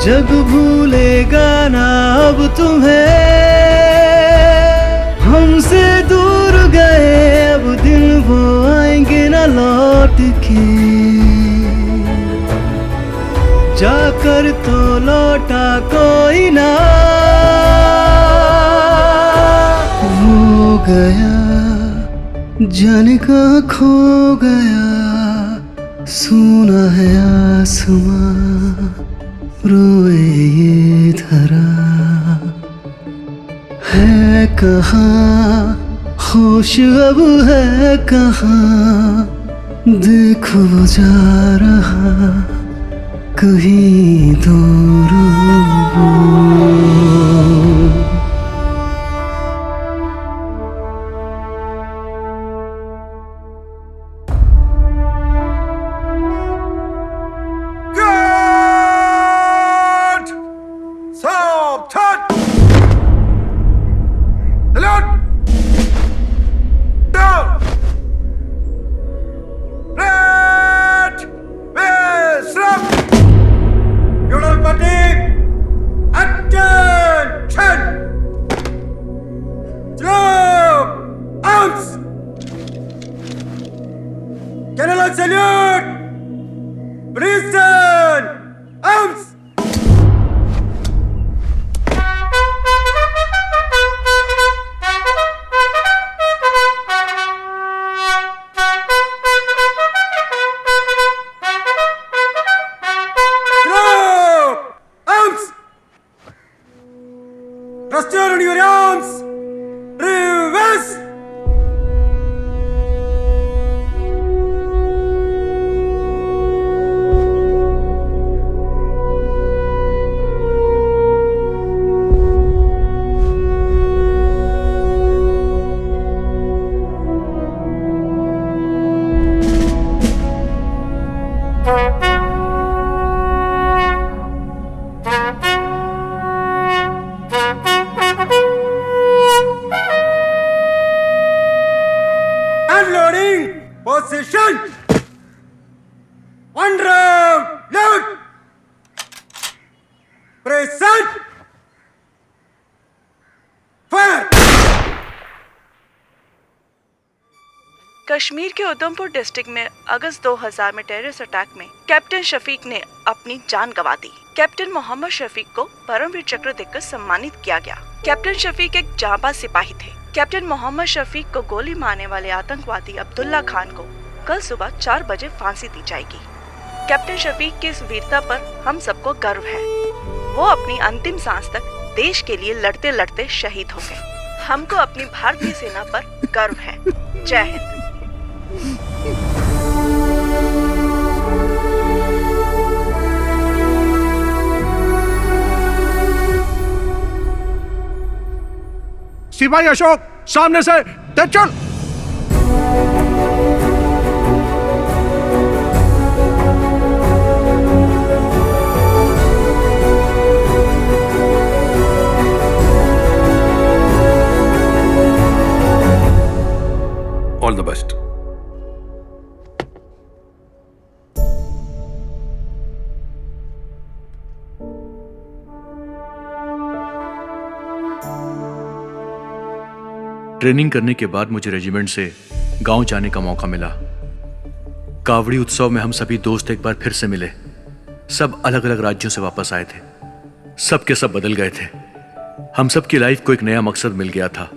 जग भूलेगा ना अब तुम्हें। हमसे दूर गए अब दिन वो आएंगे ना लौट के, जाकर तो लौटा कोई ना। वो गया जाने कहाँ खो गया, सोना है आसमां रोए ये धरा। है कहाँ होश अब है कहाँ, देखो वो जा रहा कहीं दूर। Unloading. Position. One round. Load. Present. Fire. Kashmir के उधमपुर डिस्ट्रिक्ट में अगस्त 2000 में टेररिस्ट अटैक में कैप्टन शफीक ने अपनी जान गंवा दी। कैप्टन मोहम्मद शफीक को परमवीर चक्र देकर सम्मानित किया गया। कैप्टन शफीक एक जांबाज सिपाही थे। कैप्टन मोहम्मद शफीक को गोली मारने वाले आतंकवादी अब्दुल्ला खान को कल सुबह 4 बजे फांसी दी जाएगी। कैप्टन शफीक की इस वीरता पर हम सबको गर्व है। वो अपनी अंतिम सांस तक देश के लिए लड़ते लड़ते शहीद हो गए। हमको अपनी भारतीय सेना पर गर्व है। जय हिंद। सिपाही अशोक, सामने से तेज चल। All the best. ट्रेनिंग करने के बाद मुझे रेजिमेंट से गांव जाने का मौका मिला। कावड़ी उत्सव में हम सभी दोस्त एक बार फिर से मिले। सब अलग अलग राज्यों से वापस आए थे। सब के सब बदल गए थे। हम सब की लाइफ को एक नया मकसद मिल गया था।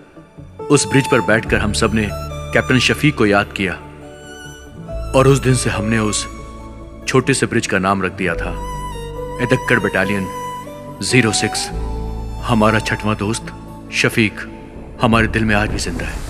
उस ब्रिज पर बैठकर हम सब ने कैप्टन शफीक को याद किया और उस दिन से हमने उस छोटे से ब्रिज का नाम रख दिया था एडक्कड़ बटालियन 06। हमारा 6वां दोस्त शफीक हमारे दिल में आज भी जिंदा है।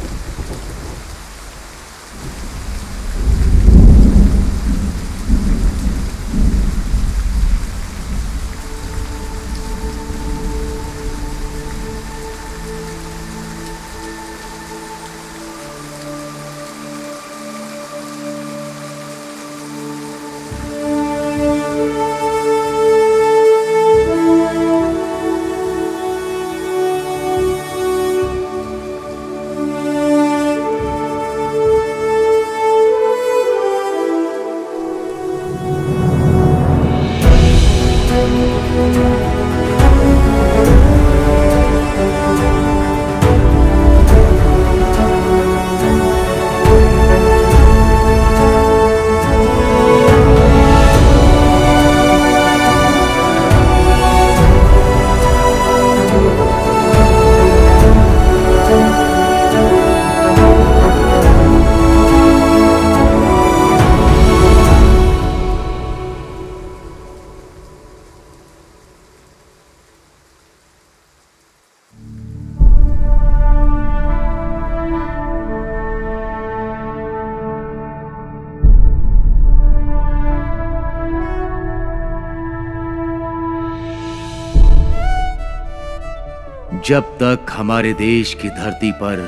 जब तक हमारे देश की धरती पर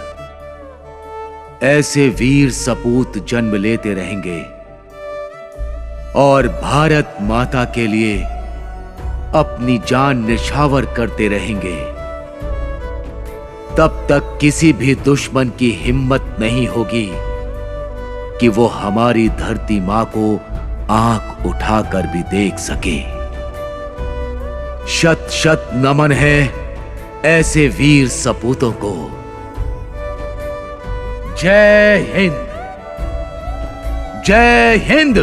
ऐसे वीर सपूत जन्म लेते रहेंगे और भारत माता के लिए अपनी जान निछावर करते रहेंगे, तब तक किसी भी दुश्मन की हिम्मत नहीं होगी कि वो हमारी धरती मां को आंख उठाकर भी देख सके। शत शत नमन है ऐसे वीर सपूतों को। जय हिंद, जय हिंद।